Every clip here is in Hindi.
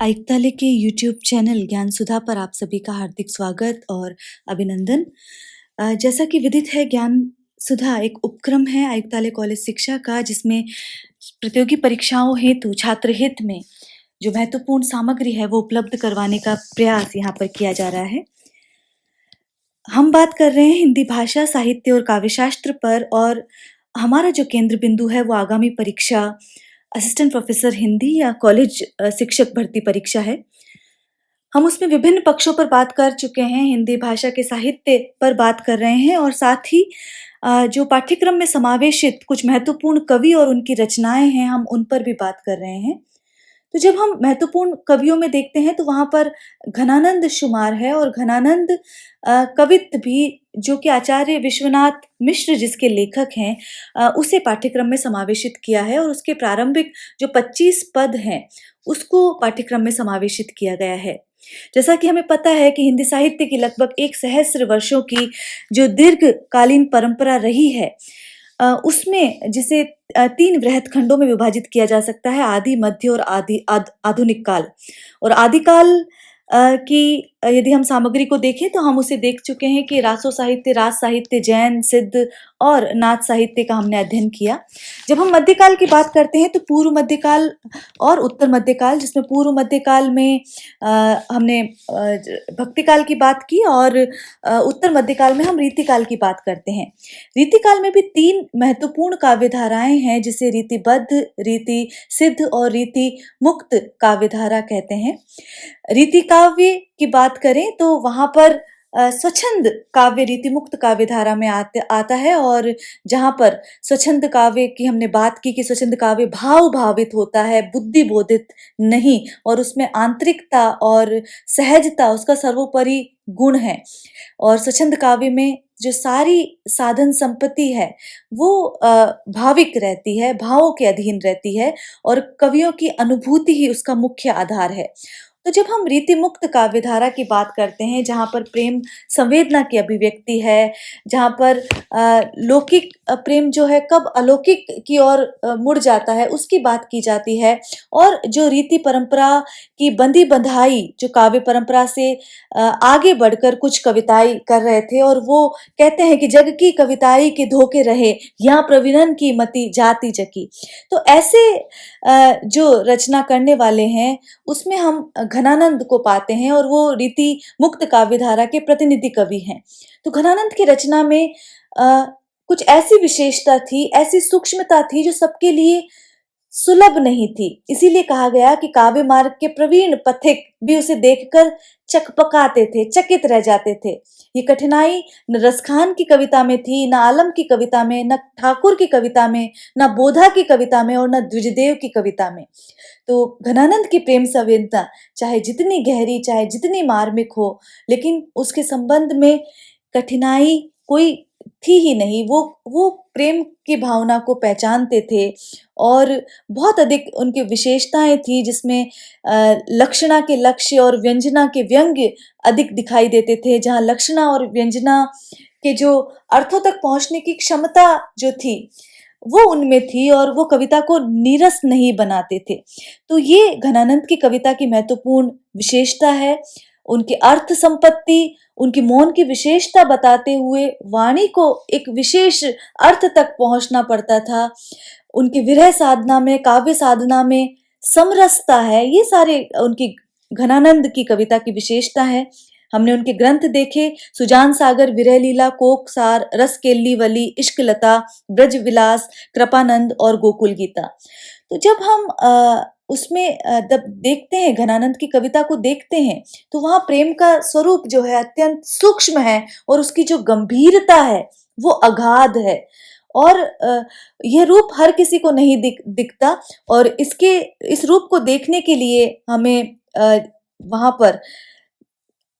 आयुक्तालय के यूट्यूब चैनल ज्ञान सुधा पर आप सभी का हार्दिक स्वागत और अभिनंदन। जैसा कि विदित है, ज्ञान सुधा एक उपक्रम है आयुक्तालय कॉलेज शिक्षा का, जिसमें प्रतियोगी परीक्षाओं हेतु छात्र हित में जो महत्वपूर्ण सामग्री है वो उपलब्ध करवाने का प्रयास यहाँ पर किया जा रहा है। हम बात कर रहे हैं हिंदी भाषा, साहित्य और काव्यशास्त्र पर, और हमारा जो केंद्र बिंदु है वो आगामी परीक्षा असिस्टेंट प्रोफेसर हिंदी या कॉलेज शिक्षक भर्ती परीक्षा है। हम उसमें विभिन्न पक्षों पर बात कर चुके हैं, हिंदी भाषा के साहित्य पर बात कर रहे हैं, और साथ ही जो पाठ्यक्रम में समावेशित कुछ महत्वपूर्ण कवि और उनकी रचनाएँ हैं, हम उन पर भी बात कर रहे हैं। तो जब हम महत्वपूर्ण कवियों में देखते हैं तो वहाँ पर घनानंद शुमार है, और घनानंद कवित्त भी, जो कि आचार्य विश्वनाथ मिश्र जिसके लेखक हैं, उसे पाठ्यक्रम में समावेशित किया है, और उसके प्रारंभिक जो 25 पद हैं उसको पाठ्यक्रम में समावेशित किया गया है। जैसा कि हमें पता है कि हिंदी साहित्य की लगभग 1 सहस्र वर्षों की जो दीर्घकालीन परंपरा रही है, उसमें जिसे 3 वृहत खंडों में विभाजित किया जा सकता है: आदि, मध्य और आधुनिक काल। और आदिकाल की यदि हम सामग्री को देखें तो हम उसे देख चुके हैं कि रासो साहित्य, रास साहित्य, जैन, सिद्ध और नाथ साहित्य का हमने अध्ययन किया। जब हम मध्यकाल की बात करते हैं तो पूर्व मध्यकाल और उत्तर मध्यकाल, जिसमें पूर्व मध्यकाल में हमने भक्तिकाल की बात की, और उत्तर मध्यकाल में हम रीतिकाल की बात करते हैं। रीतिकाल में भी 3 महत्वपूर्ण काव्य धाराएं हैं, जिसे रीतिबद्ध, रीति सिद्ध और रीति मुक्त काव्य धारा कहते हैं। रीति काव्य की बात करें तो वहां पर स्वच्छंद काव्य रीतिमुक्त काव्य धारा में आता है, और जहां पर स्वच्छंद काव्य की हमने बात की कि स्वच्छंद काव्य भाव भावित होता है, बुद्धि बोधित नहीं, और उसमें आंतरिकता और सहजता उसका सर्वोपरि गुण है। और स्वच्छंद काव्य में जो सारी साधन संपत्ति है वो भाविक रहती है, भावों के अधीन रहती है, और कवियों की अनुभूति ही उसका मुख्य आधार है। तो जब हम रीति मुक्त काव्यधारा की बात करते हैं, जहाँ पर प्रेम संवेदना की अभिव्यक्ति है, जहाँ पर लौकिक प्रेम जो है कब अलौकिक की ओर मुड़ जाता है उसकी बात की जाती है, और जो रीति परंपरा की बंधी बंधाई जो काव्य परंपरा से आगे बढ़कर कुछ कविताएं कर रहे थे, और वो कहते हैं कि जग की कविताई के धोखे रहे, यहाँ प्रवीणन की मति जाति जकी। तो ऐसे जो रचना करने वाले हैं उसमें हम घनानंद को पाते हैं, और वो रीति मुक्त काव्यधारा के प्रतिनिधि कवि हैं। तो घनानंद की रचना में कुछ ऐसी विशेषता थी, ऐसी सूक्ष्मता थी जो सबके लिए सुलभ नहीं थी। इसीलिए कहा गया कि काव्य मार्ग के प्रवीण पथिक भी उसे देखकर चकपकाते थे, चकित रह जाते थे। ये कठिनाई न रसखान की कविता में थी, न आलम की कविता में, न ठाकुर की कविता में, न बोधा की कविता में, और न द्विजदेव की कविता में। तो घनानंद की प्रेम संवेदना चाहे जितनी गहरी, चाहे जितनी मार्मिक हो, लेकिन उसके संबंध में कठिनाई कोई थी ही नहीं। वो प्रेम की भावना को पहचानते थे, और बहुत अधिक उनकी विशेषताएं थी, जिसमें लक्षणा के लक्ष्य और व्यंजना के व्यंग्य अधिक दिखाई देते थे, जहाँ लक्षणा और व्यंजना के जो अर्थों तक पहुंचने की क्षमता जो थी वो उनमें थी, और वो कविता को नीरस नहीं बनाते थे। तो ये घनानंद की कविता की महत्वपूर्ण विशेषता है। उनकी अर्थ संपत्ति, उनकी मौन की विशेषता बताते हुए वाणी को एक विशेष अर्थ तक पहुंचना पड़ता था। उनकी विरह साधना में, काव्य साधना में समरसता है। ये सारे उनकी घनानंद की कविता की विशेषता है। हमने उनके ग्रंथ देखे: सुजान सागर, विरह लीला, कोकसार, रस केल्ली वली, इश्क लता, ब्रज विलास, कृपानंद और गोकुल गीता। तो जब हम उसमें जब देखते हैं, घनानंद की कविता को देखते हैं, तो वहाँ प्रेम का स्वरूप जो है अत्यंत सूक्ष्म है, और उसकी जो गंभीरता है वो अगाध है, और यह रूप हर किसी को नहीं दिखता। और इस रूप को देखने के लिए हमें वहाँ पर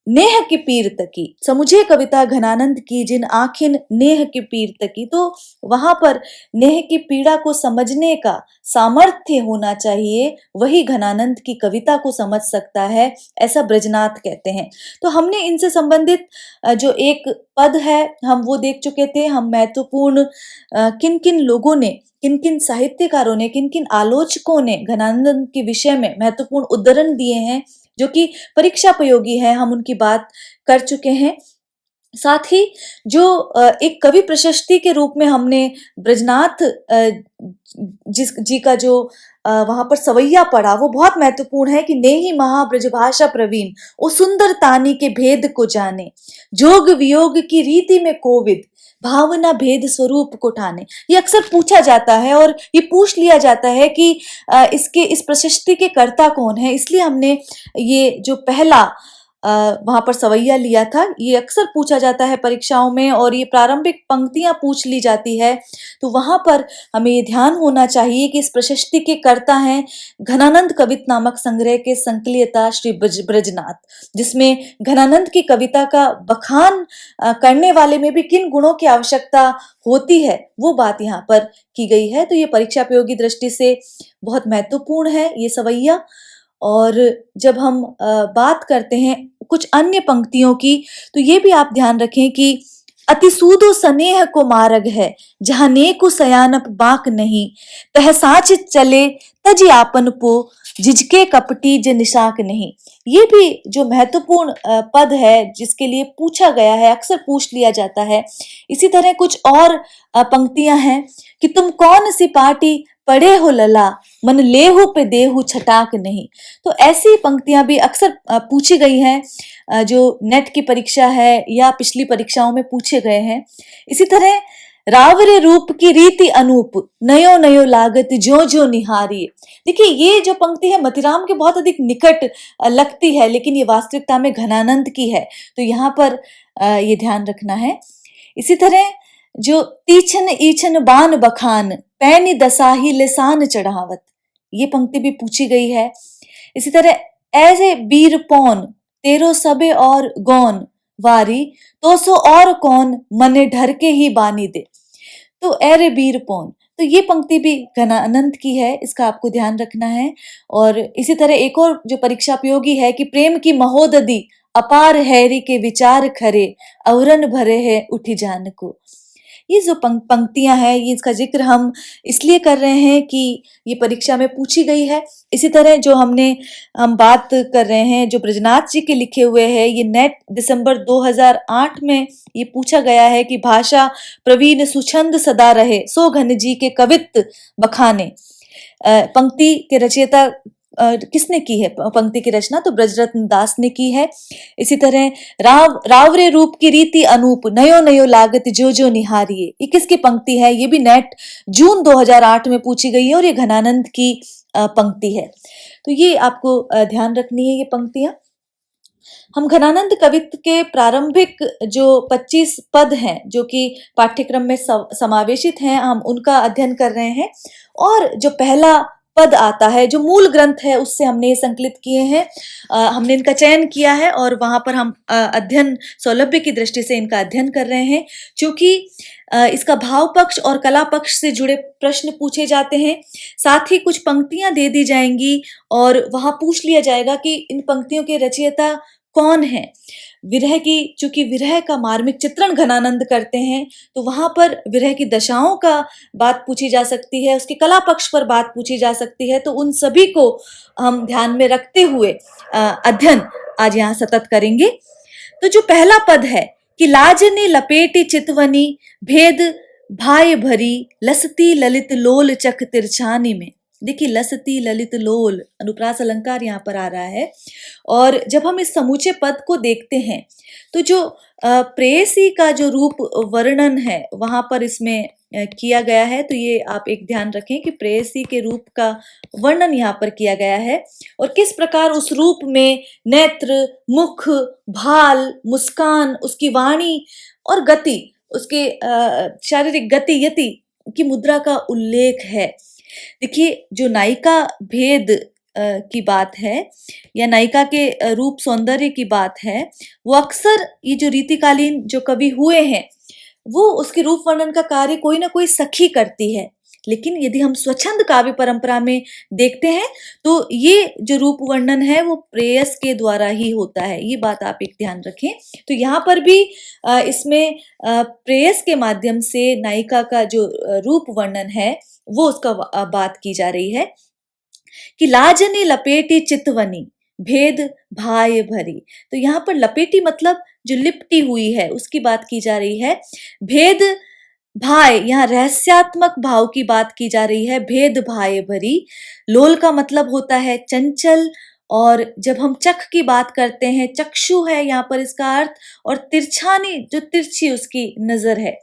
नेह की पीर तकी, समुझे कविता घनानंद की जिन आखिन नेह की पीर तकी। तो वहां पर नेह की पीड़ा को समझने का सामर्थ्य होना चाहिए, वही घनानंद की कविता को समझ सकता है, ऐसा ब्रजनाथ कहते हैं। तो हमने इनसे संबंधित जो एक पद है हम वो देख चुके थे। हम महत्वपूर्ण किन किन लोगों ने, किन किन साहित्यकारों ने, किन किन आलोचकों ने घनानंद के विषय में महत्वपूर्ण उद्धरण दिए हैं जो कि परीक्षा उपयोगी है, हम उनकी बात कर चुके हैं। साथ ही जो एक कवि प्रशस्ति के रूप में हमने ब्रजनाथ जिस जी का जो वहां पर सवैया पढ़ा वो बहुत महत्वपूर्ण है कि नेहि महा ब्रजभाषा प्रवीण, ओ सुंदर तानी के भेद को जाने, जोग वियोग की रीति में कोविद, भावना भेद स्वरूप को ठाने। ये अक्सर पूछा जाता है और ये पूछ लिया जाता है कि इसके इस प्रशस्ति के कर्ता कौन है, इसलिए हमने ये जो पहला वहां पर सवैया लिया था। ये अक्सर पूछा जाता है परीक्षाओं में और ये प्रारंभिक पंक्तियां पूछ ली जाती है। तो वहां पर हमें ये ध्यान होना चाहिए कि इस प्रशस्ति के कर्ता हैं घनानंद कवित नामक संग्रह के संकलियता श्री ब्रजनाथ, जिसमें घनानंद की कविता का बखान करने वाले में भी किन गुणों की आवश्यकता होती है वो बात यहाँ पर की गई है। तो ये परीक्षा उपयोगी दृष्टि से बहुत महत्वपूर्ण है ये सवैया। और जब हम बात करते हैं कुछ अन्य पंक्तियों की, तो ये भी आप ध्यान रखें कि अति सूदो स्नेह को मार्ग है, जहां नेकु सयानप बाक नहीं, तह साच चले तजी आपन पो, जिजके कपटी ज निशाक नहीं। ये भी जो महत्वपूर्ण पद है जिसके लिए पूछा गया है, अक्सर पूछ लिया जाता है। इसी तरह कुछ और पंक्तियां हैं कि तुम कौन सी पार्टी पढ़े हो लला, मन लेहु पे देहु छटाक नहीं। तो ऐसी पंक्तियां भी अक्सर पूछी गई हैं जो नेट की परीक्षा है या पिछली परीक्षाओं में पूछे गए हैं। इसी तरह रावरे रूप की रीति अनूप, नयो नयो लागत जो जो निहारी। देखिए ये जो पंक्ति है मतिराम के बहुत अधिक निकट लगती है, लेकिन ये वास्तविकता में घनानंद की है, तो यहाँ पर ये ध्यान रखना है। इसी तरह जो तीछन ईछन बान बखान, पैनी दसाही लिसान चढ़ावत, ये पंक्ति भी पूछी गई है। इसी तरह ऐसे बीर पौन, तेरो सबे और गौन वारी, तो सो और कौन मने ढर के ही बानी दे। तो एरे बीर पौन, तो ये पंक्ति भी घनानंद की है, इसका आपको ध्यान रखना है। और इसी तरह एक और जो परीक्षा उपयोगी है कि प्रेम की महोदधि अपार हैरी के विचार खरे, अवरन भरे है उठी जान को। ये जो पंक्तियां हैं ये इसका जिक्र हम इसलिए कर रहे हैं कि ये परीक्षा में पूछी गई है। इसी तरह जो हम बात कर रहे हैं जो ब्रजनाथ जी के लिखे हुए हैं, ये नेट दिसंबर 2008 में ये पूछा गया है कि भाषा प्रवीण सुछंद सदा रहे, सो घन जी के कवित्त बखाने। पंक्ति के रचयिता किसने की है पंक्ति की रचना, तो ब्रजरत्न दास ने की है। इसी तरह रावरे रूप की रीति अनूप, नयो नयो लागत जो जो निहारिये, ये किसकी पंक्ति है, ये भी नेट जून 2008 में पूछी गई है और ये घनानंद की पंक्ति है। तो ये आपको ध्यान रखनी है ये पंक्तियां। हम घनानंद कवित्व के प्रारंभिक जो 25 पद हैं जो कि पाठ्यक्रम में समावेशित हैं, हम उनका अध्ययन कर रहे हैं। और जो पहला पद आता है जो मूल ग्रंथ है उससे हमने ये संकलित किए हैं, हमने इनका चयन किया है और वहां पर हम अध्ययन सौलभ्य की दृष्टि से इनका अध्ययन कर रहे हैं। क्योंकि इसका भाव पक्ष और कला पक्ष से जुड़े प्रश्न पूछे जाते हैं, साथ ही कुछ पंक्तियां दे दी जाएंगी और वहां पूछ लिया जाएगा कि इन पंक्तियों के रचयिता कौन है। विरह की, चूंकि विरह का मार्मिक चित्रण घनानंद करते हैं, तो वहां पर विरह की दशाओं का बात पूछी जा सकती है, उसके कला पक्ष पर बात पूछी जा सकती है। तो उन सभी को हम ध्यान में रखते हुए अध्ययन आज यहाँ सतत करेंगे। तो जो पहला पद है कि लाज ने लपेटी चितवनी, भेद भाई भरी, लसती ललित लोल चक तिरछानी में। देखिए लसती ललित लोल अनुप्रास अलंकार यहाँ पर आ रहा है। और जब हम इस समूचे पद को देखते हैं तो जो प्रेयसी का जो रूप वर्णन है वहां पर इसमें किया गया है। तो ये आप एक ध्यान रखें कि प्रेयसी के रूप का वर्णन यहाँ पर किया गया है और किस प्रकार उस रूप में नेत्र, मुख, भाल, मुस्कान, उसकी वाणी और गति, उसके शारीरिक गति यति की मुद्रा का उल्लेख है। देखिए जो नायिका भेद की बात है या नायिका के रूप सौंदर्य की बात है, वो अक्सर ये जो रीतिकालीन जो कवि हुए हैं, वो उसके रूप वर्णन का कार्य कोई ना कोई सखी करती है। लेकिन यदि हम स्वच्छंद काव्य परंपरा में देखते हैं तो ये जो रूप वर्णन है वो प्रेयस के द्वारा ही होता है। ये बात आप एक ध्यान रखें। तो यहाँ पर भी इसमें प्रेयस के माध्यम से नायिका का जो रूप वर्णन है वो उसका बात की जा रही है कि लाजनी लपेटी चितवनी भेद भाय भरी। तो यहाँ पर लपेटी मतलब जो लिपटी हुई है उसकी बात की जा रही है। भेद भाय, यहाँ रहस्यात्मक भाव की बात की जा रही है। भेद भाय भरी, लोल का मतलब होता है चंचल, और जब हम चख की बात करते हैं, चक्षु है यहाँ पर इसका अर्थ, और तिरछानी जो तिरछी उसकी नजर है।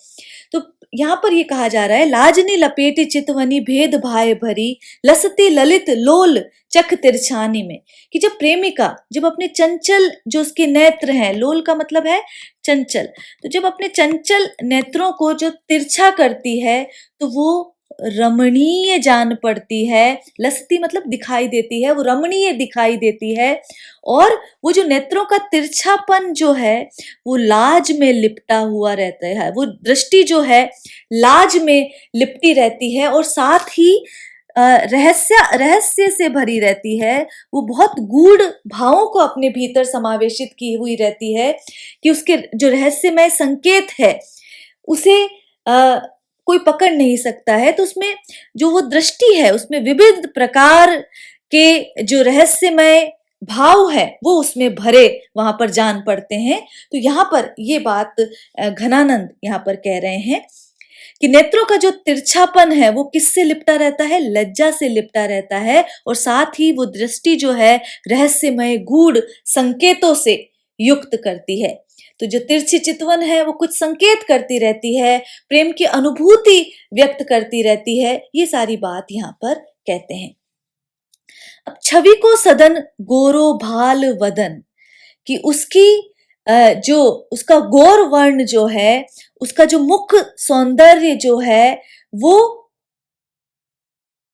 तो यहाँ पर ये कहा जा रहा है लाजनी लपेटी चितवनी भेद भाय भरी लसती ललित लोल चख तिरछानी में, कि जब प्रेमिका जब अपने चंचल जो उसके नेत्र हैं, लोल का मतलब है चंचल, तो जब अपने चंचल नेत्रों को जो तिरछा करती है तो वो रमणीय जान पड़ती है। लसती मतलब दिखाई देती है, वो रमणीय दिखाई देती है। और वो जो नेत्रों का तिरछापन जो है वो लाज में लिपटा हुआ रहता है, वो दृष्टि जो है लाज में लिपटी रहती है और साथ ही रहस्य से भरी रहती है। वो बहुत गूढ़ भावों को अपने भीतर समावेशित की हुई रहती है कि उसके जो रहस्यमय संकेत है उसे कोई पकड़ नहीं सकता है। तो उसमें जो वो दृष्टि है उसमें विविध प्रकार के जो रहस्यमय भाव है वो उसमें भरे वहां पर जान पड़ते हैं। तो यहाँ पर ये बात घनानंद यहाँ पर कह रहे हैं कि नेत्रों का जो तिरछापन है वो किससे लिपटा रहता है, लज्जा से लिपटा रहता है, और साथ ही वो दृष्टि जो है रहस्यमय गूढ़ संकेतों से युक्त करती है। तो जो तिरछी चितवन है वो कुछ संकेत करती रहती है, प्रेम की अनुभूति व्यक्त करती रहती है। ये सारी बात यहाँ पर कहते हैं। अब छवि को सदन गोरो भाल वदन, कि उसकी जो उसका गौर वर्ण जो है, उसका जो मुख सौंदर्य जो है वो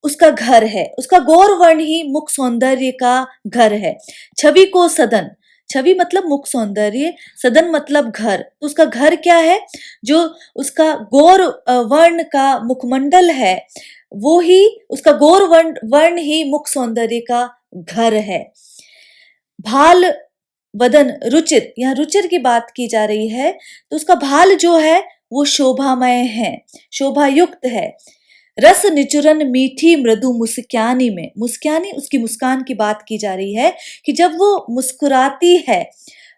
उसका घर है, उसका गौर वर्ण ही मुख सौंदर्य का घर है। छवि को सदन, छवि मतलब मुख सौंदर्य, सदन मतलब घर, तो उसका घर क्या है, जो उसका गौर वर्ण का मुखमंडल है वो ही उसका गौर वर्ण ही मुख सौंदर्य का घर है। भाल वदन रुचित, यहाँ रुचिर की बात की जा रही है, तो उसका भाल जो है वो शोभामय है, शोभा युक्त है। रस निचुरन मीठी मृदु मुस्कानी में, मुस्कानी उसकी मुस्कान की बात की जा रही है कि जब वो मुस्कुराती है,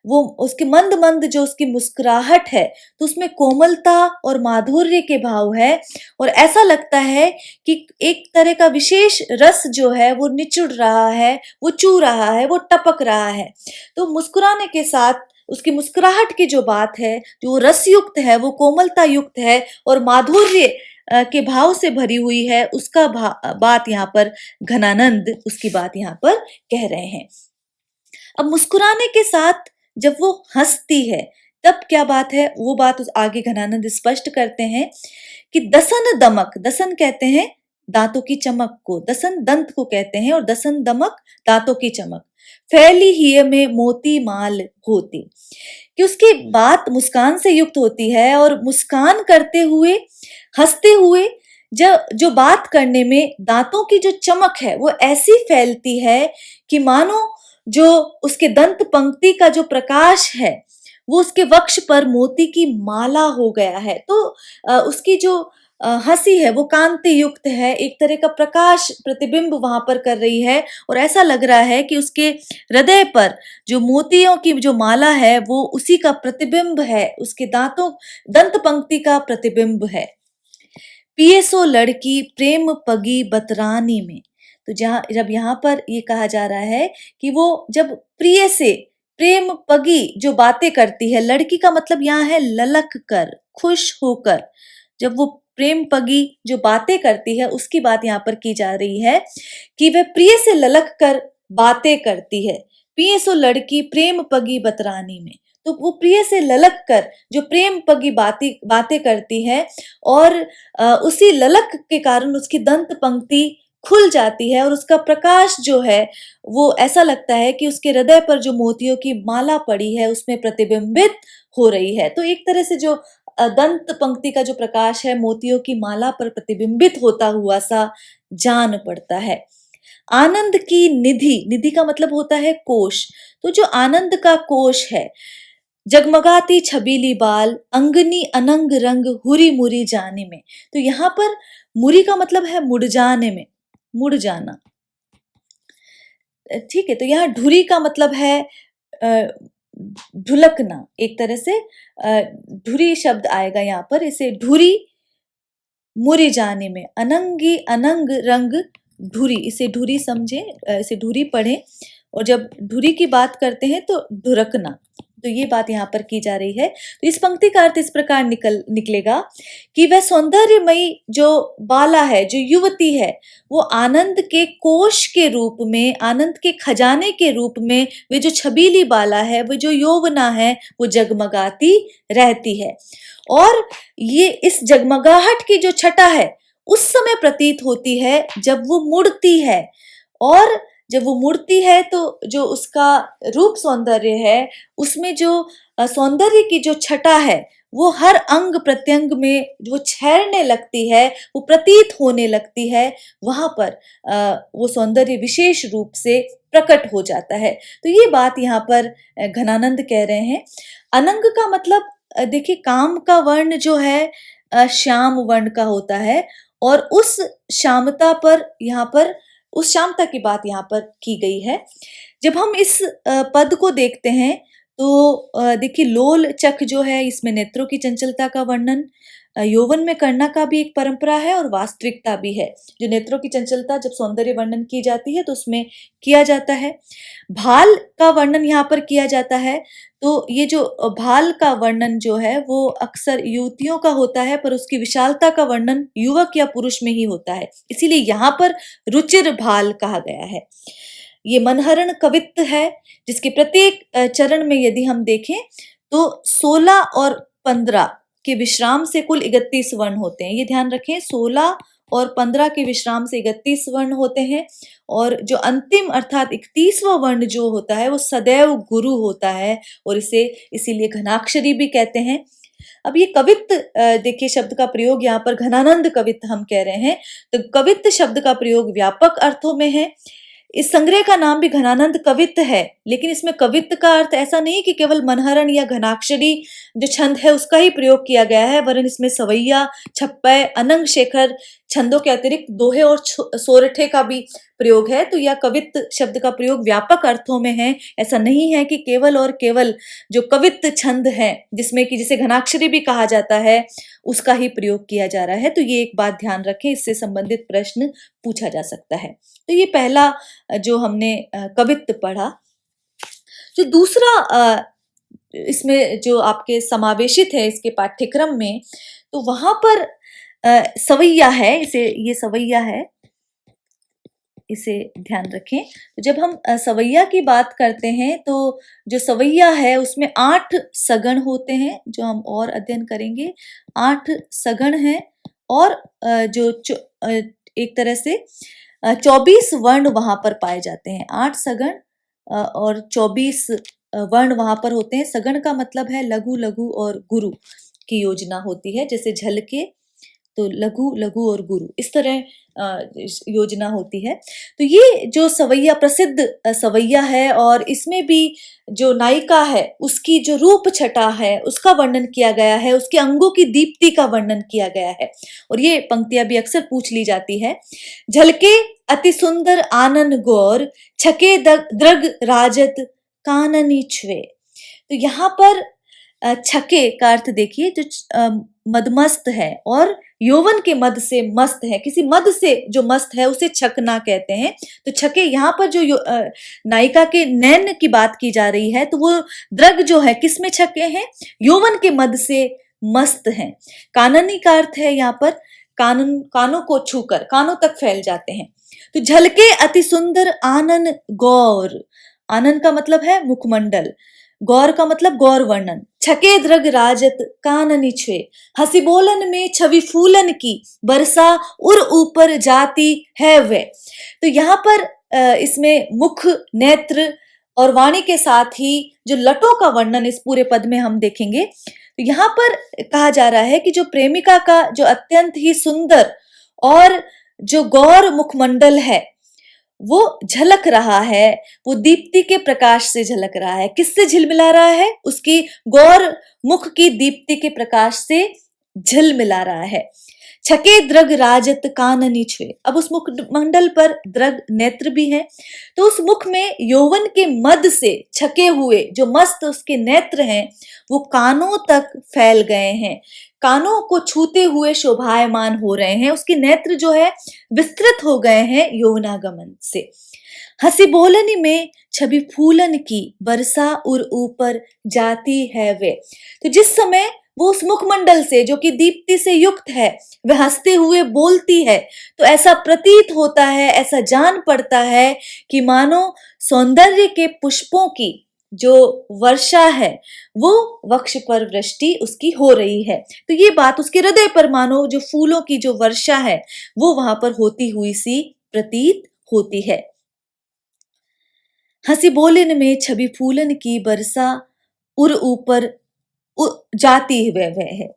वो उसकी मंद मंद जो उसकी मुस्कुराहट है तो उसमें कोमलता और माधुर्य के भाव है, और ऐसा लगता है कि एक तरह का विशेष रस जो है वो निचुड़ रहा है, वो चू रहा है, वो टपक रहा है। तो मुस्कुराने के साथ उसकी मुस्कुराहट की जो बात है, जो रस युक्त है, वो कोमलता युक्त है और माधुर्य के भाव से भरी हुई है, उसका बात यहाँ पर घनानंद उसकी बात यहाँ पर कह रहे हैं। अब मुस्कुराने के साथ जब वो हंसती है तब क्या बात है, वो बात उस आगे घनानंद स्पष्ट करते हैं कि दसन दमक, दसन कहते हैं दांतों की चमक को, दसन दंत को कहते हैं, और दसन दमक दांतों की चमक, फैली ही में मोती माल होती, कि उसकी बात मुस्कान से युक्त होती है और मुस्कान करते हुए, हंसते हुए जो बात करने में दांतों की जो चमक है वो ऐसी फैलती है कि मानो जो उसके दंत पंक्ति का जो प्रकाश है वो उसके वक्ष पर मोती की माला हो गया है। तो उसकी जो हंसी है वो कांति युक्त है, एक तरह का प्रकाश प्रतिबिंब वहां पर कर रही है, और ऐसा लग रहा है कि उसके हृदय पर जो मोतियों की जो माला है वो उसी का प्रतिबिंब है, उसके दांतों दंत पंक्ति का प्रतिबिंब है। पिए सो लड़की प्रेम पगी बतरानी में, तो जब यहाँ पर ये कहा जा रहा है कि वो जब प्रिय से प्रेम पगी जो बातें करती है, लड़की का मतलब यहाँ है ललक कर, खुश होकर, जब वो प्रेम पगी जो बातें करती है उसकी बात यहाँ पर की जा रही है कि वह प्रिय से ललक कर बातें करती है। पिए सो लड़की प्रेम पगी बतरानी में, तो वो प्रिय से ललक कर जो प्रेम पगी बातें करती है, और उसी ललक के कारण उसकी दंत पंक्ति खुल जाती है और उसका प्रकाश जो है वो ऐसा लगता है कि उसके हृदय पर जो मोतियों की माला पड़ी है उसमें प्रतिबिंबित हो रही है। तो एक तरह से जो दंत पंक्ति का जो प्रकाश है मोतियों की माला पर प्रतिबिंबित होता हुआ सा जान पड़ता है। आनंद की निधि, निधि का मतलब होता है कोश, तो जो आनंद का कोश है, जगमगाती छबीली बाल, अंगनी अनंग रंग हुरी मुरी जाने में। तो यहाँ पर मुरी का मतलब है मुड़ जाने में, मुड़ जाना। ठीक है, तो यहाँ ढुरी का मतलब है ढुलकना, एक तरह से ढुरी शब्द आएगा यहाँ पर, इसे ढुरी मुरी जाने में, अनंगी अनंग रंग ढुरी, इसे ढुरी समझे, इसे ढुरी पढ़े। और जब ढुरी की बात करते हैं तो ढुरकना, तो ये बात यहाँ पर की जा रही है। तो इस पंक्ति का अर्थ इस प्रकार निकलेगा कि वह सौंदर्यमयी जो बाला है, जो युवती है, वो आनंद के कोश के रूप में, आनंद के खजाने के रूप में, वे जो छबीली बाला है, वो जो यौवना है, वो जगमगाती रहती है। और ये इस जगमगाहट की जो छटा है उस समय प्रतीत होती है जब वो मुड़ती है, और जब वो मुड़ती है तो जो उसका रूप सौंदर्य है उसमें जो सौंदर्य की जो छटा है वो हर अंग प्रत्यंग में वो छेड़ने लगती है, वो प्रतीत होने लगती है, वहां पर वो सौंदर्य विशेष रूप से प्रकट हो जाता है। तो ये बात यहाँ पर घनानंद कह रहे हैं। अनंग का मतलब देखिए, काम का वर्ण जो है श्याम वर्ण का होता है, और उस श्यामता पर यहाँ पर, उस श्यामता की बात यहाँ पर की गई है। जब हम इस पद को देखते हैं तो देखिए, लोल चक जो है, इसमें नेत्रों की चंचलता का वर्णन यौवन में करना का भी एक परंपरा है और वास्तविकता भी है। जो नेत्रों की चंचलता जब सौंदर्य वर्णन की जाती है तो उसमें किया जाता है। भाल का वर्णन यहाँ पर किया जाता है, तो ये जो भाल का वर्णन जो है वो अक्सर युवतियों का होता है, पर उसकी विशालता का वर्णन युवक या पुरुष में ही होता है, इसीलिए यहाँ पर रुचिर भाल कहा गया है। ये मनहरण कवित्व है, जिसके प्रत्येक चरण में यदि हम देखें तो 16 और 15 के विश्राम से कुल 31 वर्ण होते हैं। ये ध्यान रखें, 16 और 15 के विश्राम से 31 वर्ण होते हैं, और जो अंतिम अर्थात 31वां वर्ण जो होता है वो सदैव गुरु होता है, और इसे इसीलिए घनाक्षरी भी कहते हैं। अब ये कवित्व देखिए, शब्द का प्रयोग यहाँ पर घनानंद कवित्व हम कह रहे हैं, तो कवित्व शब्द का प्रयोग व्यापक अर्थों में है। इस संग्रह का नाम भी घनानंद कवित्व है, लेकिन इसमें कवित्व का अर्थ ऐसा नहीं कि केवल मनहरण या घनाक्षरी जो छंद है उसका ही प्रयोग किया गया है, वरन इसमें सवैया, छप्पय, अनंग शेखर छंदों के अतिरिक्त दोहे और सोरठे का भी प्रयोग है। तो यह कवित्व शब्द का प्रयोग व्यापक अर्थों में है, ऐसा नहीं है कि केवल और केवल जो कवित्व छंद है, जिसमें कि जिसे घनाक्षरी भी कहा जाता है, उसका ही प्रयोग किया जा रहा है। तो ये एक बात ध्यान रखें, इससे संबंधित प्रश्न पूछा जा सकता है। तो ये पहला जो हमने कवित्व पढ़ा। जो दूसरा इसमें जो आपके समावेशित है इसके पाठ्यक्रम में, तो वहां पर सवैया है, इसे, ये सवैया है, इसे ध्यान रखें। तो जब हम सवैया की बात करते हैं तो जो सवैया है उसमें 8 सगण होते हैं, जो हम और अध्ययन करेंगे। 8 सगण हैं, और जो एक तरह से 24 वर्ण वहां पर पाए जाते हैं। 8 सगण और 24 वर्ण वहां पर होते हैं। सगण का मतलब है लघु, लघु और गुरु की योजना होती है, जैसे झलके तो लघु, लघु और गुरु, इस तरह योजना होती है। तो ये जो सवैया प्रसिद्ध सवैया है, और इसमें भी जो नायिका है उसकी जो रूप छटा है उसका वर्णन किया गया है, उसके अंगों की दीप्ति का वर्णन किया गया है। और ये पंक्तियां भी अक्सर पूछ ली जाती है। झलके अति सुंदर आनन गौर, छके द्रग राजत काननी छुए। तो यहाँ पर छके का अर्थ देखिए, जो मदमस्त है और यौवन के मद से मस्त है, किसी मद से जो मस्त है उसे छकना कहते हैं। तो छके, यहाँ पर जो नायिका के नैन की बात की जा रही है, तो वो द्रग जो है किस में छके हैं, यौवन के मद से मस्त हैं। काननी का अर्थ है यहाँ पर कानन, कानों को छूकर कानों तक फैल जाते हैं। तो झलके अति सुंदर आनन गौर, आनन का मतलब है मुखमंडल, गौर का मतलब गौर वर्णन, छके द्रग राजत काननी छुए, हंसी बोलन में छवि फूलन की, बरसा उर ऊपर जाती है वे। तो यहाँ पर इसमें मुख, नेत्र और वाणी के साथ ही जो लटों का वर्णन इस पूरे पद में हम देखेंगे। तो यहाँ पर कहा जा रहा है कि जो प्रेमिका का जो अत्यंत ही सुंदर और जो गौर मुखमंडल है वो झलक रहा है, वो दीप्ति के प्रकाश से झलक रहा है। किससे झिलमिला रहा है? उसकी गौर मुख की दीप्ति के प्रकाश से झिलमिला रहा है। छके द्रग राजत काननी छुए, अब उस मुख मंडल पर द्रग नेत्र भी हैं, तो उस मुख में यौवन के मद से छके हुए जो मस्त उसके नेत्र हैं वो कानों तक फैल गए हैं, कानों को छूते हुए शोभायमान हो रहे हैं। उसके नेत्र जो है विस्तृत हो गए हैं यौवनागमन से। हंसी बोलनी में छवि फूलन की, बरसा उर ऊपर जाती है वे। तो जिस समय वो उस मुखमंडल से जो कि दीप्ति से युक्त है वह हंसते हुए बोलती है, तो ऐसा प्रतीत होता है, ऐसा जान पड़ता है कि मानो सौंदर्य के पुष्पों की जो वर्षा है वो वक्ष पर वृष्टि उसकी हो रही है। तो ये बात उसके हृदय पर मानो जो फूलों की जो वर्षा है वो वहां पर होती हुई सी प्रतीत होती है। हंसी बोलन में छवि फूलन की, बरसा उर ऊपर जाती हुए वह है।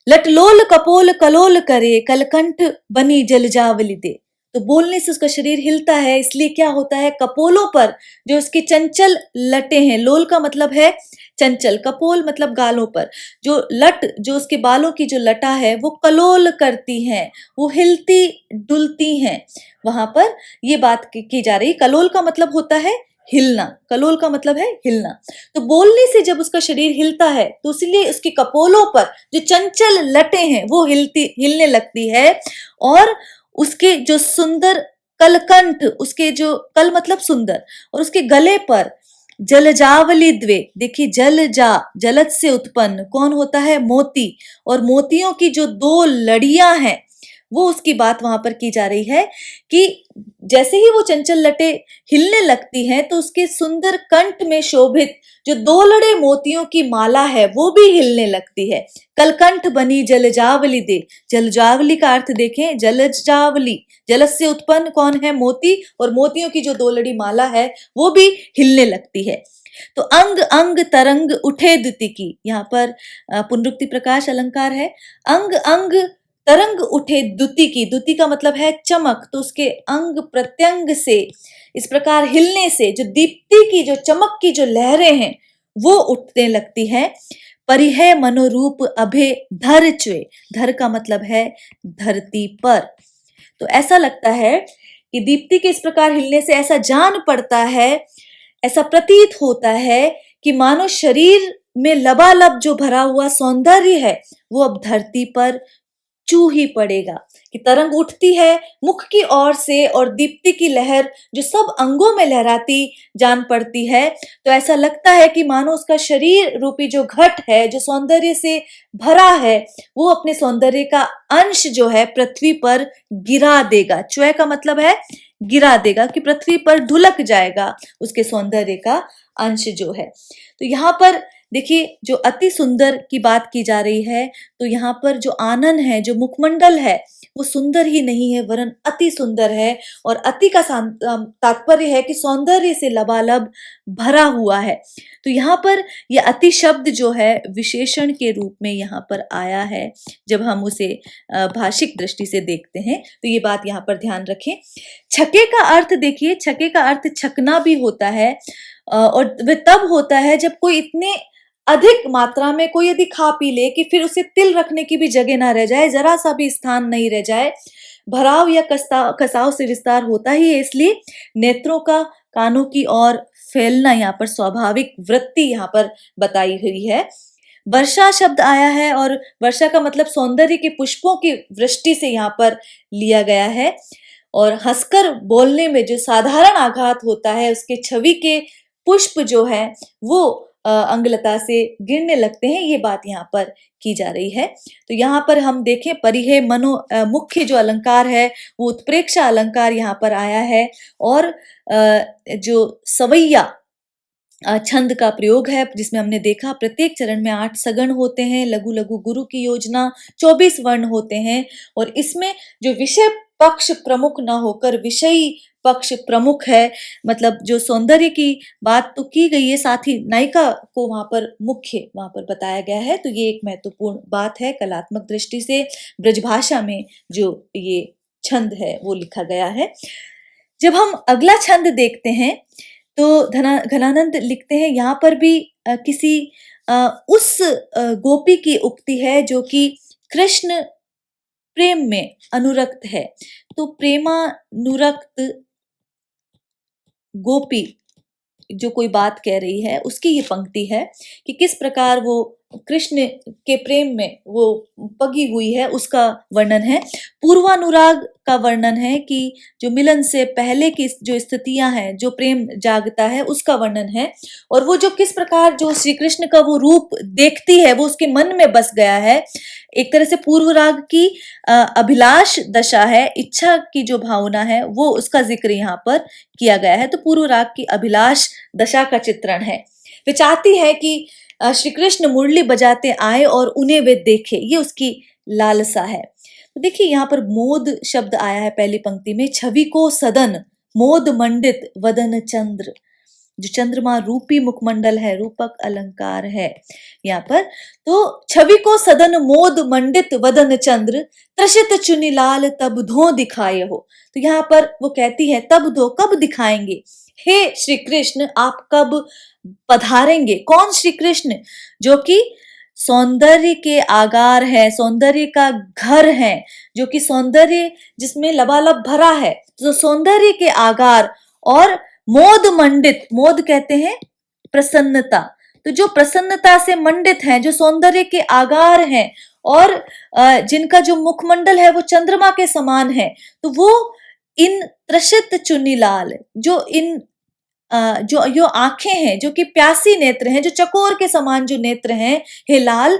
लटलोल कपोल कलोल करे, कलकंठ बनी जलजावली दे। तो बोलने से उसका शरीर हिलता है, इसलिए क्या होता है, कपोलों पर जो उसके चंचल लटे हैं, लोल का मतलब है चंचल, कपोल मतलब गालों पर, जो लट जो उसके बालों की जो लटा है वो कलोल करती हैं, वो हिलती डुलती हैं। वहां पर ये बात की जा रही। कलोल का मतलब होता है हिलना, कलोल का मतलब है हिलना। तो बोलने से जब उसका शरीर हिलता है तो इसलिए उसके कपोलों पर जो चंचल लटे हैं वो हिलने लगती है, और उसके जो सुंदर कलकंठ, उसके जो कल मतलब सुंदर, और उसके गले पर जलजावली द्वे, देखिए जलज से उत्पन्न कौन होता है, मोती, और मोतियों की जो दो लड़ियां हैं वो उसकी बात वहां पर की जा रही है कि जैसे ही वो चंचल लटे हिलने लगती हैं तो उसके सुंदर कंठ में शोभित जो दो लड़े मोतियों की माला है वो भी हिलने लगती है। कलकंठ बनी जलजावली दे, जलजावली का अर्थ देखें, जलजावली, जलज से उत्पन्न कौन है, मोती, और मोतियों की जो दो लड़ी माला है वो भी हिलने लगती है। तो अंग अंग तरंग उठे द्युति की, यहाँ पर पुनरुक्ति प्रकाश अलंकार है। अंग अंग तरंग उठे द्युति की, द्युति का मतलब है चमक, तो उसके अंग प्रत्यंग से इस प्रकार हिलने से जो दीप्ति की जो चमक की जो लहरें हैं वो उठने लगती है। परिहे मनोरूप अभे धर चुए, धर का मतलब है धरती पर। तो ऐसा लगता है कि दीप्ति के इस प्रकार हिलने से ऐसा जान पड़ता है, ऐसा प्रतीत होता है कि मानो शरीर में लबालब जो भरा हुआ सौंदर्य है वो अब धरती पर चू ही पड़ेगा। कि तरंग उठती है मुख की ओर से और दीप्ति की लहर जो सब अंगों में लहराती जान पड़ती है, तो ऐसा लगता है कि मानो उसका शरीर रूपी जो घट है जो सौंदर्य से भरा है वो अपने सौंदर्य का अंश जो है पृथ्वी पर गिरा देगा। च्वय का मतलब है गिरा देगा, कि पृथ्वी पर ढुलक जाएगा उसके सौंदर्य का अंश जो है। तो यहाँ पर देखिए जो अति सुंदर की बात की जा रही है, तो यहाँ पर जो आनन है, जो मुखमंडल है वो सुंदर ही नहीं है वरन अति सुंदर है, और अति का तात्पर्य है कि सौंदर्य से लबालब भरा हुआ है। तो यहाँ पर यह अति शब्द जो है विशेषण के रूप में यहाँ पर आया है। जब हम उसे भाषिक दृष्टि से देखते हैं तो ये बात यहाँ पर ध्यान रखें। छके का अर्थ देखिए, छके का अर्थ छकना भी होता है, और वह तब होता है जब कोई इतने अधिक मात्रा में कोई यदि खा पी ले कि फिर उसे तिल रखने की भी जगह ना रह जाए, जरा सा भी स्थान नहीं रह जाए, भराव या कसाव से विस्तार होता ही है। इसलिए नेत्रों का कानों की ओर फैलना यहाँ पर स्वाभाविक वृत्ति यहाँ पर बताई हुई है। वर्षा शब्द आया है, और वर्षा का मतलब सौंदर्य के पुष्पों की वृष्टि से यहाँ पर लिया गया है। और हंसकर बोलने में जो साधारण आघात होता है उसके छवि के पुष्प जो है वो अंगलता से गिरने लगते हैं, ये बात यहाँ पर की जा रही है। तो यहाँ पर हम देखें परिहे मनो मुख्य जो अलंकार है वो उत्प्रेक्षा अलंकार यहाँ पर आया है, और जो सवैया छंद का प्रयोग है, जिसमें हमने देखा प्रत्येक चरण में 8 सगण होते हैं, लघु लघु गुरु की योजना, 24 वर्ण होते हैं और इसमें जो विषय पक्ष प्रमुख ना होकर विषयी पक्ष प्रमुख है, मतलब जो सौंदर्य की बात तो की गई है, साथ ही नायिका को वहां पर बताया गया है। तो ये एक महत्वपूर्ण बात है कलात्मक दृष्टि से। ब्रजभाषा में जो ये छंद है वो लिखा गया है। जब हम अगला छंद देखते हैं तो घनानंद लिखते हैं, यहाँ पर भी किसी उस गोपी की उक्ति है जो कि कृष्ण प्रेम में अनुरक्त है। तो प्रेमानुरक्त गोपी जो कोई बात कह रही है उसकी ये पंक्ति है कि किस प्रकार वो कृष्ण के प्रेम में वो पगी हुई है, उसका वर्णन है। पूर्वानुराग का वर्णन है कि जो मिलन से पहले की जो स्थितियां हैं, जो प्रेम जागता है, उसका वर्णन है। और वो जो किस प्रकार जो श्री कृष्ण का वो रूप देखती है, वो उसके मन में बस गया है। एक तरह से पूर्व राग की अभिलाष दशा है, इच्छा की जो भावना है, वो उसका जिक्र यहाँ पर किया गया है। तो पूर्व राग की अभिलाष दशा का चित्रण है। वे चाहती है कि श्री कृष्ण मुरली बजाते आए और उन्हें वे देखे, ये उसकी लालसा है। तो देखिए यहाँ पर मोद शब्द आया है पहली पंक्ति में, छवि को सदन मोद मंडित वदन चंद्र। जो चंद्रमा रूपी मुखमंडल है, रूपक अलंकार है यहाँ पर। तो छवि को सदन मोद मंडित वदन चंद्र, त्रसित चुनी लाल तब धो दिखाए हो। तो यहाँ पर वो कहती है तब धो, कब दिखाएंगे, हे श्री कृष्ण आप कब पधारेंगे। कौन श्री कृष्ण? जो कि सौंदर्य के आगार है, सौंदर्य का घर है, जो कि सौंदर्य जिसमें लबालब भरा है, तो सौंदर्य के आगार और मोद मंडित, मोद कहते हैं प्रसन्नता, तो जो प्रसन्नता से मंडित हैं, जो सौंदर्य के आगार हैं और जिनका जो मुखमंडल है वो चंद्रमा के समान है, तो वो इन त्रसित चुन्नी लाल, जो इन जो आंखें हैं, जो कि प्यासी नेत्र हैं, जो चकोर के समान जो नेत्र हैं, हे लाल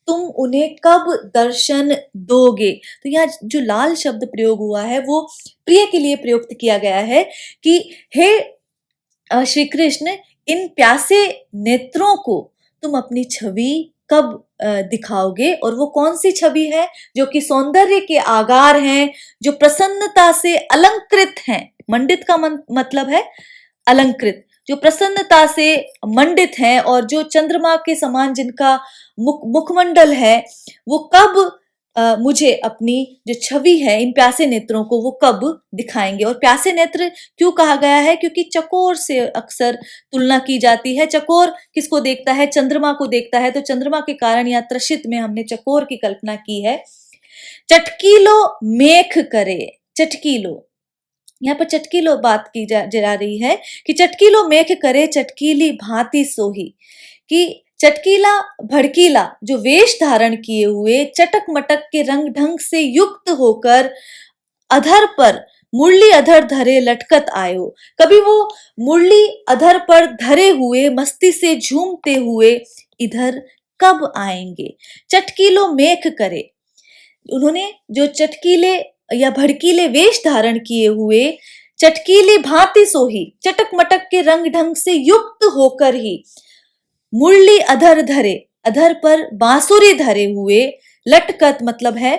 तुम उन्हें कब दर्शन दोगे। तो यहाँ जो लाल शब्द प्रयोग हुआ है वो प्रिय के लिए प्रयुक्त किया गया है कि हे श्री कृष्ण, इन प्यासे नेत्रों को तुम अपनी छवि कब दिखाओगे। और वो कौन सी छवि है? जो कि सौंदर्य के आगार हैं, जो प्रसन्नता से अलंकृत हैं। मंडित का मतलब है अलंकृत, जो प्रसन्नता से मंडित हैं और जो चंद्रमा के समान जिनका मुखमंडल है, वो कब मुझे अपनी जो छवि है इन प्यासे नेत्रों को वो कब दिखाएंगे। और प्यासे नेत्र क्यों कहा गया है? क्योंकि चकोर से अक्सर तुलना की जाती है। चकोर किसको देखता है? चंद्रमा को देखता है। तो चंद्रमा के कारण यहाँ त्रसित में हमने चकोर की कल्पना की है। चटकीलो मेख करे, चटकीलो, यहाँ पर चटकीलो बात की जा रही है कि चटकीलो मेख करे चटकीली भांति सोही, कि चटकीला भड़कीला जो वेश धारण किए हुए चटक मटक के रंग ढंग से युक्त होकर अधर पर मुरली अधर धरे लटकत आयो। कभी वो मुरली अधर पर धरे हुए मस्ती से झूमते हुए इधर कब आएंगे। चटकीलो मेख करे, उन्होंने जो चटकीले या भड़कीले वेश धारण किए हुए, चटकीली भांति सोही, चटक मटक के रंग ढंग से युक्त होकर ही, मुरली अधर धरे, अधर पर बांसुरी धरे हुए, लटकत मतलब है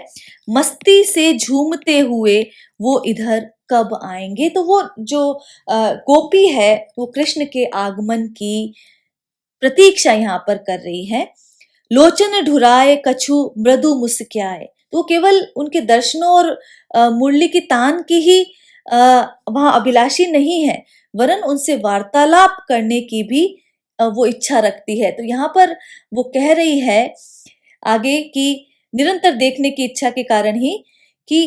मस्ती से झूमते हुए, वो इधर कब आएंगे। तो वो जो गोपी है वो कृष्ण के आगमन की प्रतीक्षा यहाँ पर कर रही है। लोचन ढुराए कछु मृदु मुस्क्याए, तो केवल उनके दर्शनों और मुरली की तान की ही वहां अभिलाषी नहीं है, वरन उनसे वार्तालाप करने की भी वो इच्छा रखती है। तो यहाँ पर वो कह रही है आगे कि निरंतर देखने की इच्छा के कारण ही कि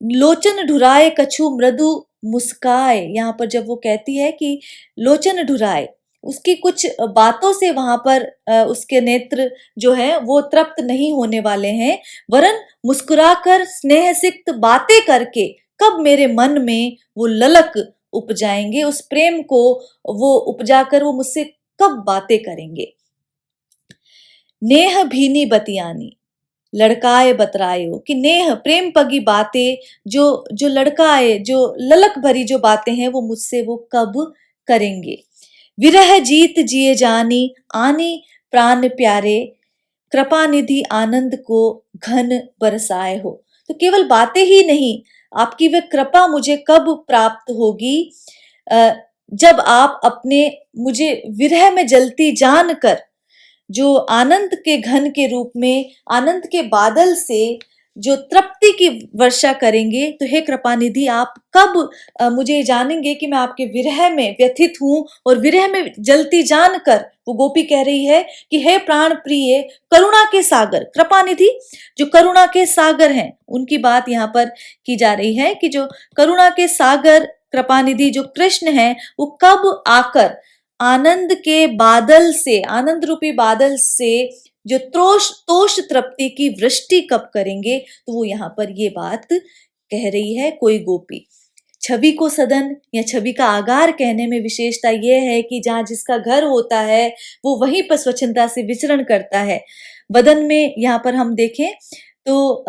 लोचन ढुराए कछु मृदु मुस्काए, यहाँ पर जब वो कहती है कि लोचन ढुराए, उसकी कुछ बातों से वहां पर उसके नेत्र जो है वो तृप्त नहीं होने वाले हैं, वरन मुस्कुराकर स्नेह सिक्त बातें करके कब मेरे मन में वो ललक उपजाएंगे, उस प्रेम को वो उपजाकर वो मुझसे कब बातें करेंगे। नेह भीनी बतियानी लड़काए बतरायो, कि नेह प्रेम पगी बातें जो लड़काए, जो ललक भरी जो बातें हैं वो मुझसे वो कब करेंगे। विरह जीत जिए जानी, आनी प्राण प्यारे, कृपा निधि आनंद को घन बरसाए हो। तो केवल बातें ही नहीं, आपकी वह कृपा मुझे कब प्राप्त होगी, अ, जब आप अपने मुझे विरह में जलती जानकर जो आनंद के घन के रूप में, आनंद के बादल से जो तृप्ति की वर्षा करेंगे। तो हे कृपा निधि, आप कब मुझे जानेंगे कि मैं आपके विरह में व्यथित हूं और विरह में जलती जानकर वो गोपी कह रही है कि हे प्राण प्रिय करुणा के सागर, कृपा निधि जो करुणा के सागर हैं, उनकी बात यहाँ पर की जा रही है कि जो करुणा के सागर कृपा निधि जो कृष्ण हैं, वो कब आकर आनंद के बादल से, आनंद रूपी बादल से जो तोष तृप्ति की वृष्टि कब करेंगे। तो वो यहाँ पर ये बात कह रही है कोई गोपी। छवि को सदन या छवि का आगार कहने में विशेषता यह है कि जहाँ जिसका घर होता है वो वहीं पर स्वच्छंदता से विचरण करता है। वदन में यहाँ पर हम देखें तो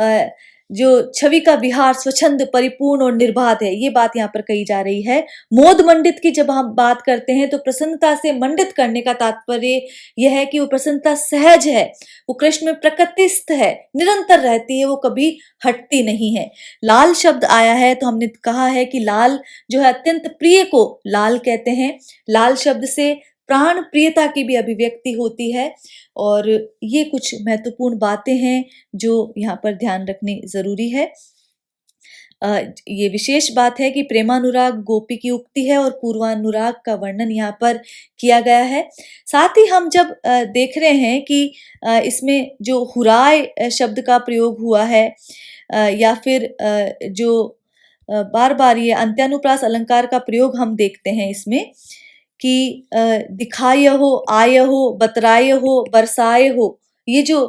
जो छवि का विहार स्वच्छंद, परिपूर्ण और निर्बाध है, ये बात यहाँ पर कही जा रही है। मोद मंडित की जब हम बात करते हैं तो प्रसन्नता से मंडित करने का तात्पर्य यह है कि वो प्रसन्नता सहज है, वो कृष्ण में प्रकृतिस्थ है, निरंतर रहती है, वो कभी हटती नहीं है। लाल शब्द आया है तो हमने कहा है कि लाल जो है अत्यंत प्रिय को लाल कहते हैं। लाल शब्द से प्राण प्रियता की भी अभिव्यक्ति होती है। और ये कुछ महत्वपूर्ण बातें हैं जो यहाँ पर ध्यान रखनी जरूरी है। ये विशेष बात है कि प्रेमानुराग गोपी की उक्ति है और पूर्वानुराग का वर्णन यहाँ पर किया गया है। साथ ही हम जब देख रहे हैं कि इसमें जो हुराय शब्द का प्रयोग हुआ है, या फिर जो बार बार ये अंत्यानुप्रास अलंकार का प्रयोग हम देखते हैं इसमें कि दिखाय हो, आय हो, बतराय हो, बरसाए हो, ये जो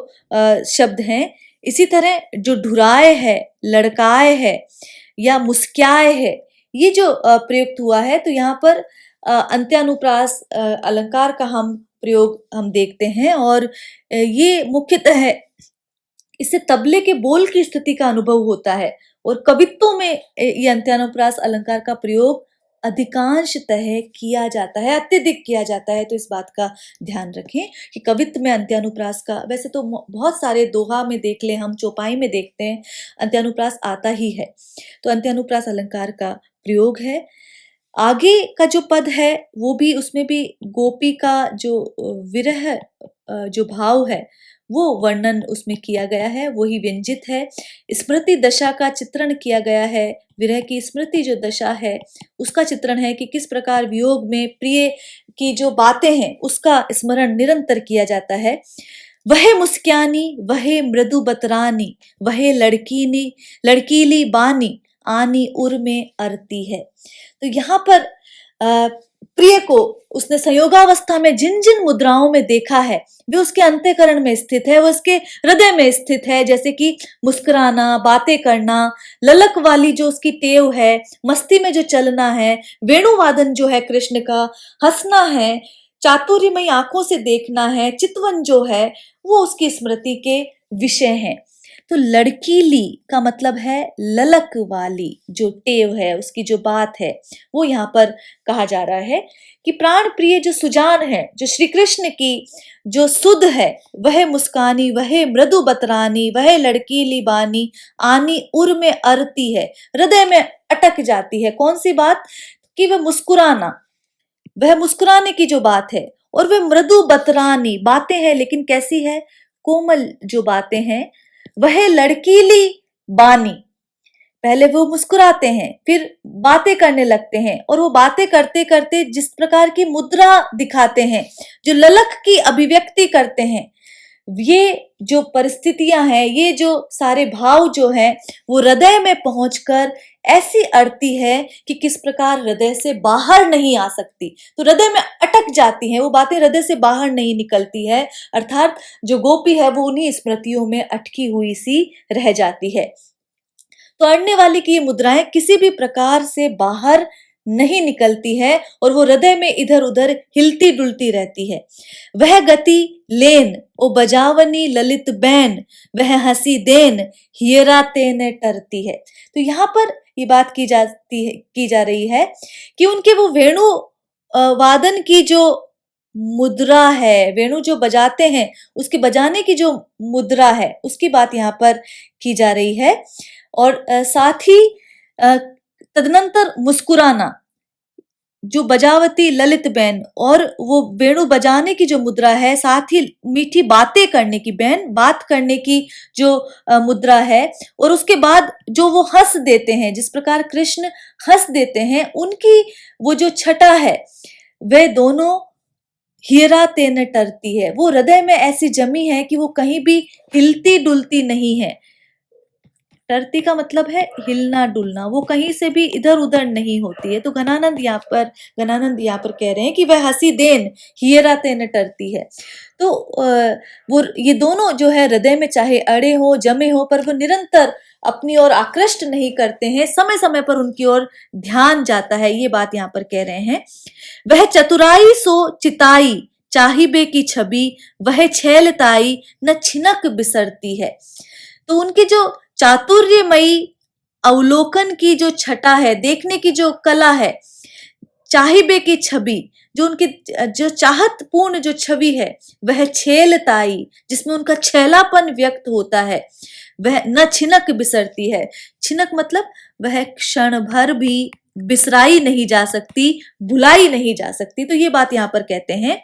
शब्द हैं। इसी तरह जो ढुराए है, लड़काए है या मुस्क्याए है, ये जो प्रयुक्त हुआ है, तो यहाँ पर अंत्यानुप्रास अलंकार का हम प्रयोग हम देखते हैं। और ये मुख्यतः है, इससे तबले के बोल की स्थिति का अनुभव होता है। और कवित्वों में ये अंत्यानुप्रास अलंकार का प्रयोग अधिकांशतः किया जाता है, अत्यधिक किया जाता है। तो इस बात का ध्यान रखें कि कवित्व में अंत्यानुप्रास का, वैसे तो बहुत सारे दोहा में देख ले, हम चौपाई में देखते हैं, अंत्यानुप्रास आता ही है। तो अंत्यानुप्रास अलंकार का प्रयोग है। आगे का जो पद है वो भी, उसमें भी गोपी का जो विरह जो भाव है वो वर्णन उसमें किया गया है, वही व्यंजित है। स्मृति दशा का चित्रण किया गया है, विरह की स्मृति जो दशा है उसका चित्रण है कि किस प्रकार वियोग में प्रिय की जो बातें हैं उसका स्मरण निरंतर किया जाता है। वह मुस्क्यानी, वह मृदु बतरानी, वह लड़कीली बानी, आनी उर में अरती है। तो यहाँ पर प्रिय को उसने संयोगावस्था में जिन जिन मुद्राओं में देखा है वे उसके अंतःकरण में स्थित है, वो उसके हृदय में स्थित है। जैसे कि मुस्कुराना, बातें करना, ललक वाली जो उसकी टेव है, मस्ती में जो चलना है, वेणुवादन जो है कृष्ण का, हंसना है, चातुर्यमयी आंखों से देखना है, चितवन जो है वो उसकी स्मृति के विषय हैं। तो लड़कीली का मतलब है ललक वाली, जो टेव है, उसकी जो बात है, वो यहाँ पर कहा जा रहा है कि प्राण प्रिय जो सुजान है, जो श्री कृष्ण की जो सुध है, वह मुस्कानी, वह मृदु बतरानी, वह लड़कीली बानी, आनी उर में अरती है, हृदय में अटक जाती है। कौन सी बात? कि वह मुस्कुराना, वह मुस्कुराने की जो बात है, और वह मृदु बतरानी, बातें हैं लेकिन कैसी है? कोमल जो बातें हैं। वह लड़कीली बानी, पहले वो मुस्कुराते हैं, फिर बातें करने लगते हैं, और वो बातें करते करते जिस प्रकार की मुद्रा दिखाते हैं, जो ललक की अभिव्यक्ति करते हैं, ये जो परिस्थितियां हैं, ये जो सारे भाव जो हैं, वो हृदय में पहुंचकर ऐसी अड़ती है कि किस प्रकार हृदय से बाहर नहीं आ सकती, तो हृदय में अटक जाती हैं वो बातें, हृदय से बाहर नहीं निकलती है। अर्थात जो गोपी है वो उन्हीं स्मृतियों में अटकी हुई सी रह जाती है। तो अड़ने वाली की ये मुद्राएं किसी भी प्रकार से बाहर नहीं निकलती है और वो हृदय में इधर उधर हिलती डुलती रहती है। वह गति लेन ओ बजावनी ललित बैन, वह हंसी देन हियरा तेने टरती है। तो यहाँ पर ये बात की जा रही है कि उनके वो वेणु वादन की जो मुद्रा है, वेणु जो बजाते हैं उसके बजाने की जो मुद्रा है उसकी बात यहाँ पर की जा रही है। और साथ ही अ, तदनंतर मुस्कुराना, जो बजावती ललित बेन और वो वेणु बजाने की जो मुद्रा है, साथ ही मीठी बातें करने की, बहन बात करने की जो मुद्रा है, और उसके बाद जो वो हंस देते हैं, जिस प्रकार कृष्ण हंस देते हैं, उनकी वो जो छटा है वे दोनों हीरा तेन टरती है, वो हृदय में ऐसी जमी है कि वो कहीं भी हिलती डुलती नहीं है। टरती का मतलब है हिलना डुलना, वो कहीं से भी इधर उधर नहीं होती है। तो गणानंद यहाँ पर कह रहे हैं कि वह हंसी देन हीरा तेन टरती है। तो वो ये दोनों जो है हृदय में चाहे अड़े हो जमे हो, पर वो निरंतर अपनी ओर आकृष्ट नहीं करते हैं, समय समय पर उनकी ओर ध्यान जाता है, ये बात यहाँ पर कह रहे हैं। वह चतुराई सो चिताई चाहिबे की छवि, वह छैलताई न छिनक बिसरती है। तो उनकी जो चातुर्यमयी अवलोकन की जो छटा है, देखने की जो कला है, चाहिबे की छवि, जो उनकी जो चाहत पूर्ण जो छवि है, वह छेलताई, जिसमें उनका छैलापन व्यक्त होता है, वह न छिनक बिसरती है। छिनक मतलब वह क्षण भर भी बिसराई नहीं जा सकती, भुलाई नहीं जा सकती। तो ये बात यहाँ पर कहते हैं।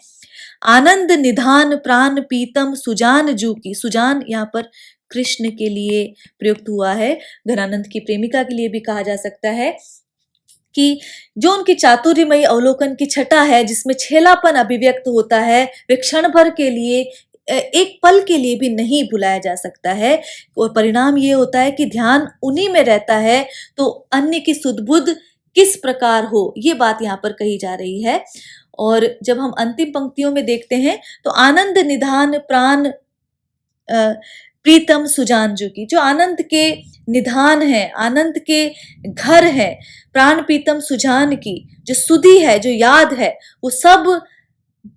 आनंद निधान प्राण पीतम सुजान जू की, सुजान यहाँ पर कृष्ण के लिए प्रयुक्त हुआ है, घनानंद की प्रेमिका के लिए भी कहा जा सकता है कि जो उनकी चातुर्यमयी अवलोकन की छटा है, जिसमें छेलापन अभिव्यक्त होता है, वे क्षण भर के लिए, एक पल के लिए भी नहीं भुलाया जा सकता है। और परिणाम ये होता है कि ध्यान उन्हीं में रहता है, तो अन्य की सुध-बुध किस प्रकार हो, ये बात यहाँ पर कही जा रही है। और जब हम अंतिम पंक्तियों में देखते हैं तो आनंद निधान प्राण प्रीतम सुजानजू की, जो आनंद के निधान है, आनंद के घर है, प्राण प्रीतम सुजान की जो सुधि है, जो याद है, वो सब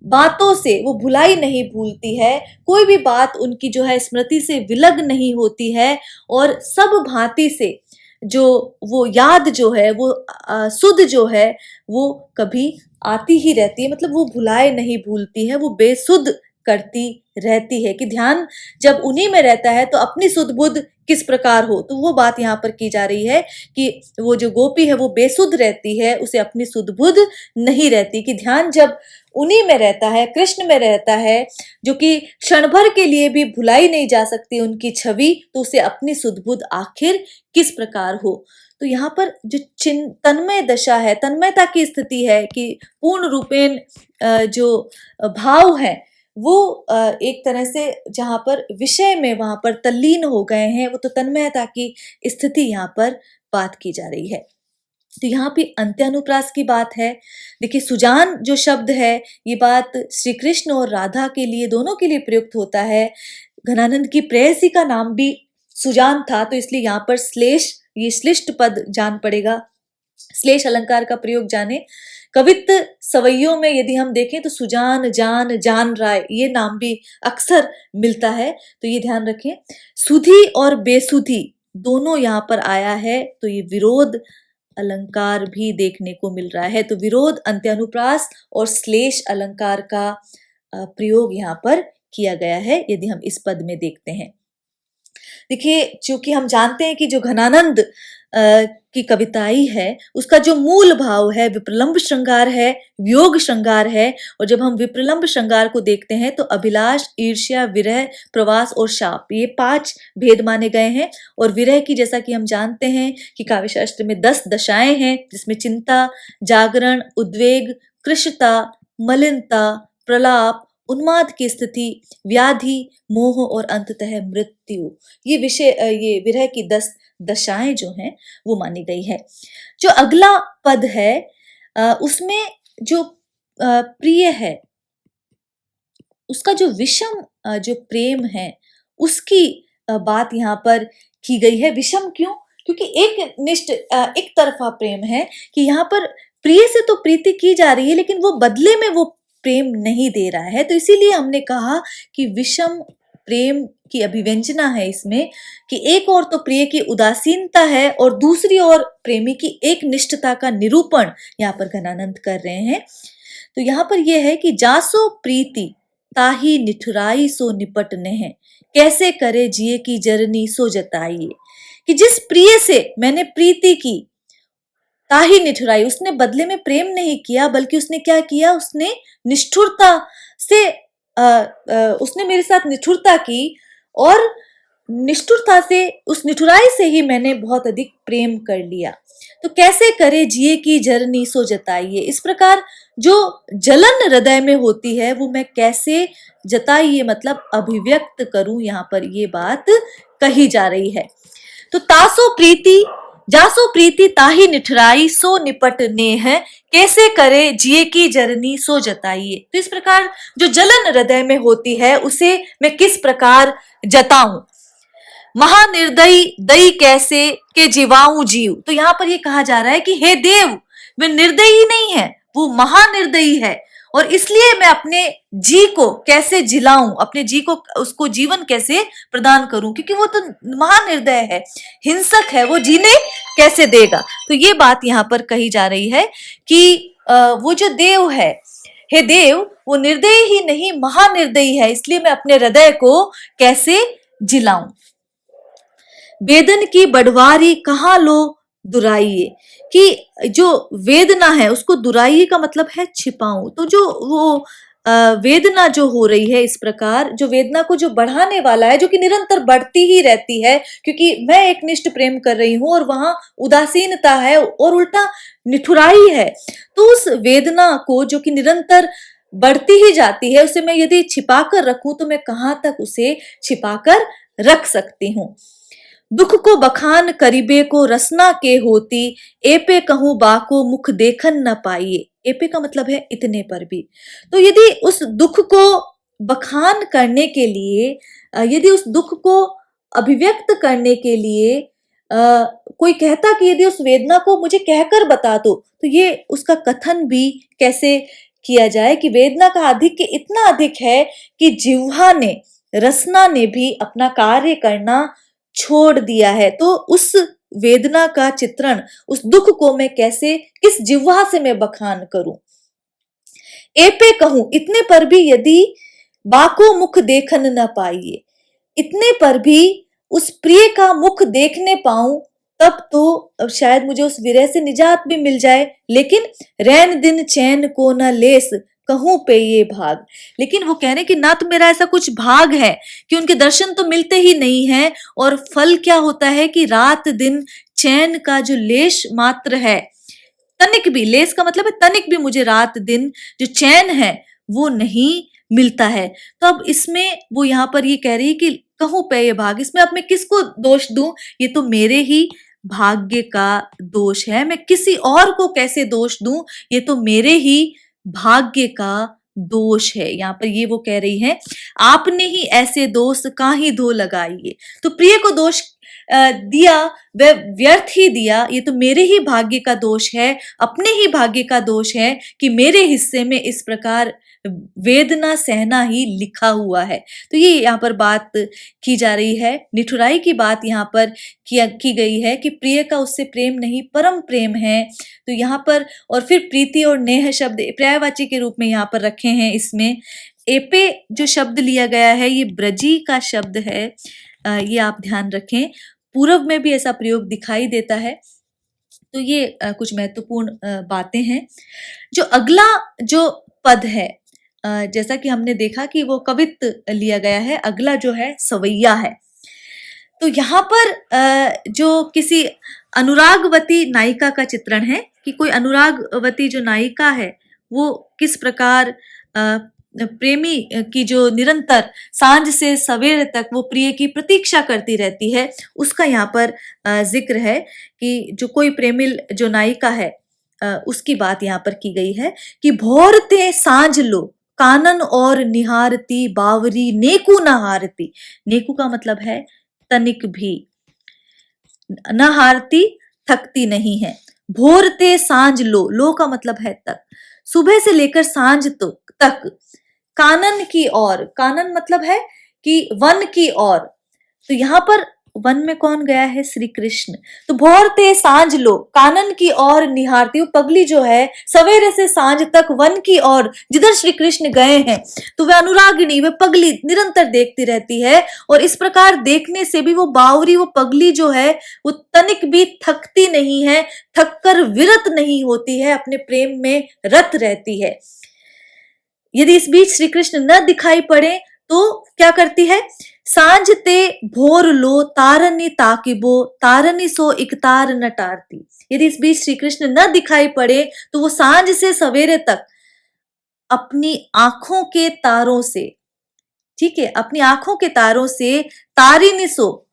बातों से वो भुलाई नहीं भूलती है, कोई भी बात उनकी जो है स्मृति से विलग नहीं होती है, और सब भांति से जो वो याद जो है, वो सुध जो है, वो कभी आती ही रहती है, मतलब वो भुलाए नहीं भूलती है, वो बेसुध करती रहती है। कि ध्यान जब उन्हीं में रहता है तो अपनी सुध बुध किस प्रकार हो, तो वो बात यहाँ पर की जा रही है कि वो जो गोपी है वो बेसुध रहती है, उसे अपनी सुध बुध नहीं रहती। कि ध्यान जब उन्हीं में रहता है, कृष्ण में रहता है, जो कि क्षण भर के लिए भी भुलाई नहीं जा सकती उनकी छवि, तो उसे अपनी सुध बुध आखिर किस प्रकार हो। तो यहाँ पर जो तन्मय दशा है, तन्मयता की स्थिति है, कि पूर्ण रूपेण जो भाव है वो एक तरह से जहाँ पर विषय में वहां पर तल्लीन हो गए हैं, वो तो तन्मयता की स्थिति यहाँ पर बात की जा रही है। तो यहाँ पे अंत्यानुप्रास की बात है। देखिए सुजान जो शब्द है, ये बात श्री कृष्ण और राधा के लिए, दोनों के लिए प्रयुक्त होता है। घनानंद की प्रेयसी का नाम भी सुजान था, तो इसलिए यहाँ पर श्लेष, ये श्लिष्ट पद जान पड़ेगा, श्लेष अलंकार का प्रयोग जाने। कवित्त सवैयों में यदि हम देखें तो सुजान, जान, जान राय, ये नाम भी अक्सर मिलता है, तो ये ध्यान रखें। सुधी और बेसुधी दोनों यहाँ पर आया है, तो ये विरोध अलंकार भी देखने को मिल रहा है। तो विरोध, अंत्यानुप्रास और श्लेष अलंकार का प्रयोग यहाँ पर किया गया है, यदि हम इस पद में देखते हैं। देखिए, चूंकि हम जानते हैं कि जो घनानंद की कविताई है, उसका जो मूल भाव है विप्रलंब श्रृंगार है, वियोग श्रृंगार है। और जब हम विप्रलंब श्रृंगार को देखते हैं तो अभिलाष, ईर्ष्या, विरह, प्रवास और शाप, ये 5 भेद माने गए हैं। और विरह की, जैसा कि हम जानते हैं कि काव्यशास्त्र में 10 दशाएं हैं, जिसमें चिंता, जागरण, उद्वेग, कृशता, मलिनता, प्रलाप, उन्माद की स्थिति, व्याधि, मोह और अंततः मृत्यु, ये विषय, ये विरह की 10 दशाएं जो हैं वो मानी गई है। जो अगला पद है उसमें जो प्रिय है, उसका जो विषम जो प्रेम है, उसकी बात यहाँ पर की गई है। विषम क्यों? क्योंकि एक निष्ठ, एक तरफा प्रेम है, कि यहाँ पर प्रिय से तो प्रीति की जा रही है, लेकिन वो बदले में वो प्रेम नहीं दे रहा है। तो इसीलिए हमने कहा कि विषम प्रेम की अभिव्यंजना है इसमें, कि एक ओर तो प्रिय की उदासीनता है और दूसरी ओर प्रेमी की एक निष्ठता का निरूपण यहाँ पर घनानंद कर रहे हैं। तो यहाँ पर यह है कि जासो प्रीति ताही निठुराई सो निपटने हैं, कैसे करे जिए की जरनी सो जताइए। कि जिस प्रिय से मैंने प्रीति की, ताही निठुराई, उसने बदले में प्रेम नहीं किया, बल्कि उसने क्या किया, उसने निष्ठुरता से उसने मेरे साथ निष्ठुरता की, और निष्ठुरता से, उस निठुराई से ही मैंने बहुत अधिक प्रेम कर लिया। तो कैसे करे जिए की जरनी सो जताइए, इस प्रकार जो जलन हृदय में होती है वो मैं कैसे जताइए, मतलब अभिव्यक्त करूं, यहाँ पर ये बात कही जा रही है। तो तासो प्रीति जासो प्रीति ताही निठराई सो निपटने है, कैसे करे जिए की जरनी सो जताइए। तो इस प्रकार जो जलन हृदय में होती है उसे मैं किस प्रकार जताऊं। महानिर्दयी दई कैसे के जीवाऊं जीव, तो यहाँ पर ये कहा जा रहा है कि हे देव, वे निर्दयी नहीं है, वो महानिर्दयी है, और इसलिए मैं अपने जी को कैसे जिलाऊं, अपने जी को, उसको जीवन कैसे प्रदान करूं, क्योंकि वो तो महानिर्दय है, हिंसक है, वो जीने कैसे देगा। तो ये बात यहाँ पर कही जा रही है कि वो जो देव है, हे देव, वो निर्दयी ही नहीं महानिर्दयी है, इसलिए मैं अपने हृदय को कैसे जिलाऊं। वेदन की बढ़वारी कहाँ लो दुराइए, कि जो वेदना है उसको दुराइए का मतलब है छिपाऊं। तो जो वो वेदना जो हो रही है, इस प्रकार जो वेदना को जो बढ़ाने वाला है, जो कि निरंतर बढ़ती ही रहती है, क्योंकि मैं एक निष्ठ प्रेम कर रही हूं और वहां उदासीनता है और उल्टा निठुराई है, तो उस वेदना को जो कि निरंतर बढ़ती ही जाती है, उसे मैं यदि छिपाकर रखूं तो मैं कहां तक उसे छिपाकर रख सकती हूँ। दुख को बखान करीबे को रसना के होती, एपे कहूं बाको मुख देखन न पाइए। एपे का मतलब है इतने पर भी। तो यदि उस दुख को बखान करने के लिए, यदि उस दुख को अभिव्यक्त करने के लिए कोई कहता कि यदि उस वेदना को मुझे कहकर बता दो, तो ये उसका कथन भी कैसे किया जाए कि वेदना का आधिक्य इतना अधिक है कि जिह्वा ने, रसना ने भी अपना कार्य करना छोड़ दिया है। तो उस वेदना का चित्रण, उस दुख को मैं कैसे, किस जिह्वा से मैं बखान करूं। एपे कहूं, इतने पर भी यदि बाको मुख देखन न पाइए, इतने पर भी उस प्रिय का मुख देखने पाऊं, तब तो शायद मुझे उस विरह से निजात भी मिल जाए। लेकिन रैन दिन चैन को न लेस कहूं पे ये भाग, लेकिन वो कह रहे कि ना तो मेरा ऐसा कुछ भाग है कि उनके दर्शन तो मिलते ही नहीं है, और फल क्या होता है कि रात दिन चैन का जो लेश मात्र है, तनिक भी, लेस का मतलब है तनिक भी, मुझे रात दिन जो चैन है वो नहीं मिलता है। तो अब इसमें वो यहाँ पर ये कह रही है कि कहूं पे ये भाग, इसमें अब मैं किसको दोष दूं, ये तो मेरे ही भाग्य का दोष है, मैं किसी और को कैसे दोष दूं, ये तो मेरे ही भाग्य का दोष है। यहाँ पर ये वो कह रही है, आपने ही ऐसे दोष काहे धो लगाइए। तो प्रिय को दोष दिया, वह व्यर्थ ही दिया, ये तो मेरे ही भाग्य का दोष है, अपने ही भाग्य का दोष है कि मेरे हिस्से में इस प्रकार वेदना सहना ही लिखा हुआ है। तो ये यहाँ पर बात की जा रही है, निठुराई की बात यहाँ पर की गई है कि प्रिय का उससे प्रेम नहीं, परम प्रेम है। तो यहाँ पर, और फिर प्रीति और नेह शब्द पर्यायवाची के रूप में यहाँ पर रखे हैं। इसमें एपे जो शब्द लिया गया है ये ब्रजी का शब्द है, ये आप ध्यान रखें। पूर्व में भी ऐसा प्रयोग दिखाई देता है। तो ये कुछ महत्वपूर्ण बातें हैं। जो अगला जो पद है, जैसा कि हमने देखा कि वो कवित्त लिया गया है, अगला जो है सवैया है। तो यहाँ पर जो किसी अनुरागवती नायिका का चित्रण है कि कोई अनुरागवती जो नायिका है वो किस प्रकार प्रेमी की जो निरंतर सांझ से सवेरे तक वो प्रिय की प्रतीक्षा करती रहती है, उसका यहाँ पर जिक्र है कि जो कोई प्रेमिल जो नायिका है उसकी बात यहाँ पर की गई है कि भोरते सांझ लो कानन और निहारती बावरी नेकू न हारती। नेकू का मतलब है तनिक भी, न हारती थकती नहीं है। भोरते सांझ लो, लो का मतलब है तक, सुबह से लेकर सांझ तक, कानन की ओर, कानन मतलब है कि वन की ओर। तो यहाँ पर वन में कौन गया है? श्री कृष्ण। तो भोरते सांझ लो कानन की ओर निहारती, वो पगली जो है सवेरे से सांझ तक वन की ओर जिधर श्री कृष्ण गए हैं, तो वह अनुरागिणी, वह पगली निरंतर देखती रहती है। और इस प्रकार देखने से भी वो बावरी, वो पगली जो है वो तनिक भी थकती नहीं है, थककर विरत नहीं होती है, अपने प्रेम में रत रहती है। यदि इस बीच श्री कृष्ण न दिखाई पड़े तो क्या करती है? सांझ ते भोर लो तारनी ताकिबो, तारनी सो इकतार न टारती। यदि इस बीच श्री कृष्ण न दिखाई पड़े तो वो सांझ से सवेरे तक अपनी आंखों के तारों से, ठीक है, अपनी आंखों के तारों से तारिनी सो,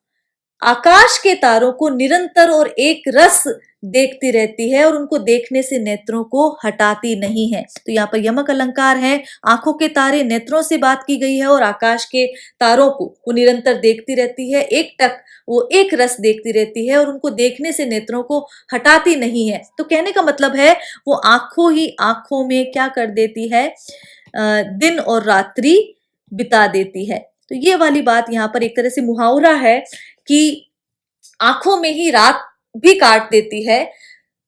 आकाश के तारों को निरंतर और एक रस देखती रहती है, और उनको देखने से नेत्रों को हटाती नहीं है। तो यहाँ पर यमक अलंकार है, आंखों के तारे, नेत्रों से बात की गई है, और आकाश के तारों को वो निरंतर देखती रहती है, एक टक वो एक रस देखती रहती है, और उनको देखने से नेत्रों को हटाती नहीं है। तो कहने का मतलब है वो आंखों ही आंखों में क्या कर देती है? दिन और रात्रि बिता देती है। तो ये वाली बात यहाँ पर एक तरह से मुहावरा है कि आंखों में ही रात भी काट देती है।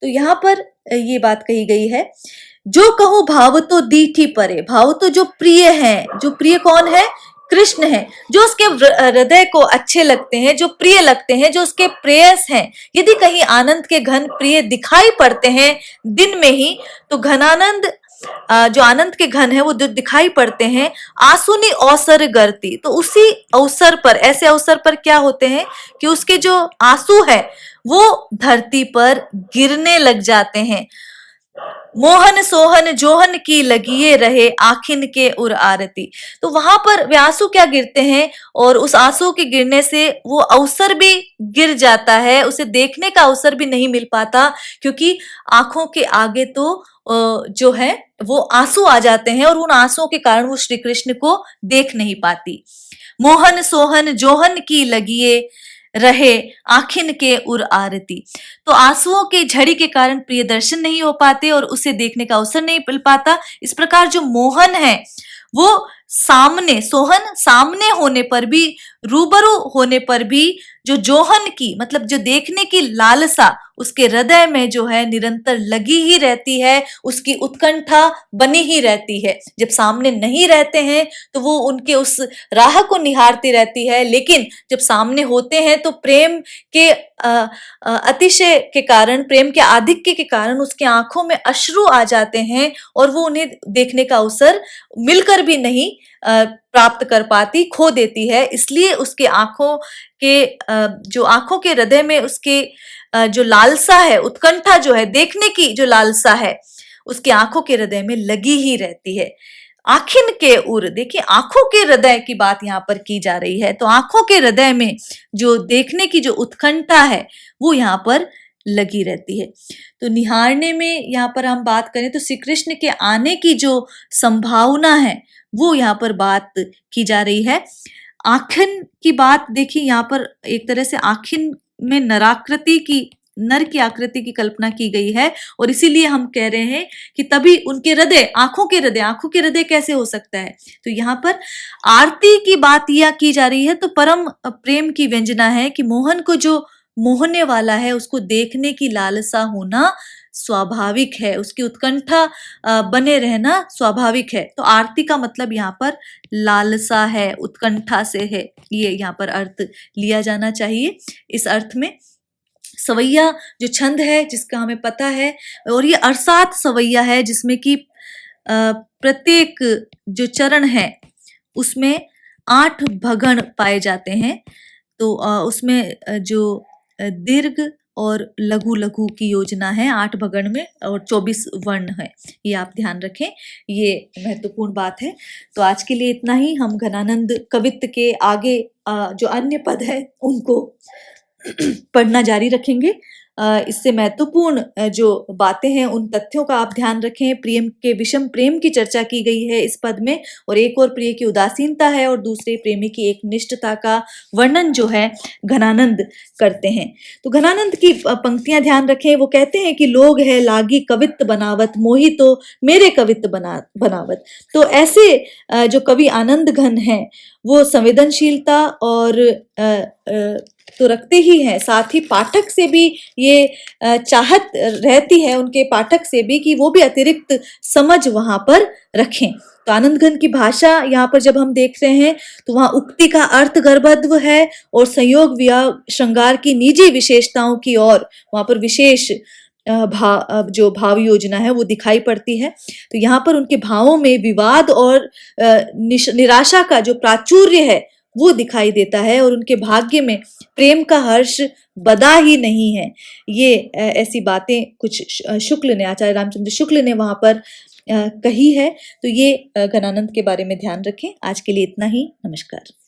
तो यहाँ पर ये बात कही गई है, जो कहूं भाव तो दीठी परे। भाव तो जो प्रिय हैं, जो प्रिय कौन है? कृष्ण है, जो उसके हृदय को अच्छे लगते हैं, जो प्रिय लगते हैं, जो उसके प्रेयस हैं। यदि कहीं आनंद के घन प्रिय दिखाई पड़ते हैं दिन में ही, तो घनानंद जो आनंद के घन है वो जो दिखाई पड़ते हैं, आसुनी अवसर गरती। तो उसी अवसर पर, ऐसे अवसर पर क्या होते हैं कि उसके जो आंसू है वो धरती पर गिरने लग जाते हैं। मोहन सोहन जोहन की लगिए रहे आखिन के उर आरती। तो वहां पर वे आंसू क्या गिरते हैं, और उस आंसू के गिरने से वो अवसर भी गिर जाता है, उसे देखने का अवसर भी नहीं मिल पाता, क्योंकि आंखों के आगे तो जो है वो आंसू आ जाते हैं, और उन आंसुओं के कारण वो श्री कृष्ण को देख नहीं पाती। मोहन सोहन जोहन की लगिए रहे आखिन के उर आरती। तो आंसुओं के झड़ी के कारण प्रिय दर्शन नहीं हो पाते और उसे देखने का अवसर नहीं मिल पाता। इस प्रकार जो मोहन है वो सामने, सोहन सामने होने पर भी, रूबरू होने पर भी, जो जोहन की मतलब जो देखने की लालसा उसके हृदय में जो है निरंतर लगी ही रहती है, उसकी उत्कंठा बनी ही रहती है। जब सामने नहीं रहते हैं तो वो उनके उस राह को निहारती रहती है, लेकिन जब सामने होते हैं तो प्रेम के अतिशय के कारण, प्रेम के आधिक्य के कारण उसके आंखों में अश्रु आ जाते हैं, और वो उन्हें देखने का अवसर मिलकर भी नहीं प्राप्त कर पाती, खो देती है। इसलिए उसके आंखों के जो आंखों के हृदय में उसके जो लालसा है, उत्कंठा जो है, देखने की जो लालसा है, उसके आंखों के हृदय में लगी ही रहती है। आखिन के उर, देखिए आंखों के हृदय की बात यहाँ पर की जा रही है, तो आंखों के हृदय में जो देखने की जो उत्कंठा है वो यहाँ पर लगी रहती है। तो निहारने में यहाँ पर हम बात करें तो श्री कृष्ण के आने की जो संभावना है वो यहाँ पर बात की जा रही है। आखिन की बात देखिए, यहाँ पर एक तरह से आखिन में नराकृति की, नर की आकृति की कल्पना की गई है, और इसीलिए हम कह रहे हैं कि तभी उनके हृदय, आंखों के हृदय कैसे हो सकता है। तो यहाँ पर आरती की बात यह की जा रही है, तो परम प्रेम की व्यंजना है कि मोहन को जो मोहने वाला है उसको देखने की लालसा होना स्वाभाविक है, उसकी उत्कंठा बने रहना स्वाभाविक है। तो आरती का मतलब यहाँ पर लालसा है, उत्कंठा से है, ये यहाँ पर अर्थ लिया जाना चाहिए। इस अर्थ में सवैया जो छंद है जिसका हमें पता है, और ये अरसात सवैया है जिसमें कि प्रत्येक जो चरण है उसमें 8 भगण पाए जाते हैं। तो उसमें जो दीर्घ और लघु लघु की योजना है 8 भगण में, और 24 वर्ण है, ये आप ध्यान रखें, ये महत्वपूर्ण बात है। तो आज के लिए इतना ही। हम घनानंद कवित्त के आगे जो अन्य पद है उनको पढ़ना जारी रखेंगे। इससे महत्वपूर्ण जो बातें हैं उन तथ्यों का आप ध्यान रखें। प्रेम के विषम प्रेम की चर्चा की गई है इस पद में, और एक और प्रिय की उदासीनता है और दूसरे प्रेमी की एक निष्ठता का वर्णन जो है घनानंद करते हैं। तो घनानंद की पंक्तियां ध्यान रखें। वो कहते हैं कि लोग है लागी कवित्त बनावत, मोही तो मेरे कवित्त बनावत। तो ऐसे जो कवि आनंद घन है वो संवेदनशीलता और तो रखते ही हैं, साथ ही पाठक से भी ये चाहत रहती है, उनके पाठक से भी, कि वो भी अतिरिक्त समझ वहां पर रखें। तो आनंद घन की भाषा यहाँ पर जब हम देख रहे हैं तो वहां उक्ति का अर्थ गर्भत्व है और संयोग वियोग श्रृंगार की निजी विशेषताओं की ओर वहां पर विशेष जो भाव योजना है वो दिखाई पड़ती है। तो यहाँ पर उनके भावों में विवाद और निराशा का जो प्राचुर्य है वो दिखाई देता है, और उनके भाग्य में प्रेम का हर्ष बदा ही नहीं है। ये ऐसी बातें कुछ शुक्ल ने, आचार्य रामचंद्र शुक्ल ने वहां पर कही है। तो ये घनानंद के बारे में ध्यान रखें। आज के लिए इतना ही। नमस्कार।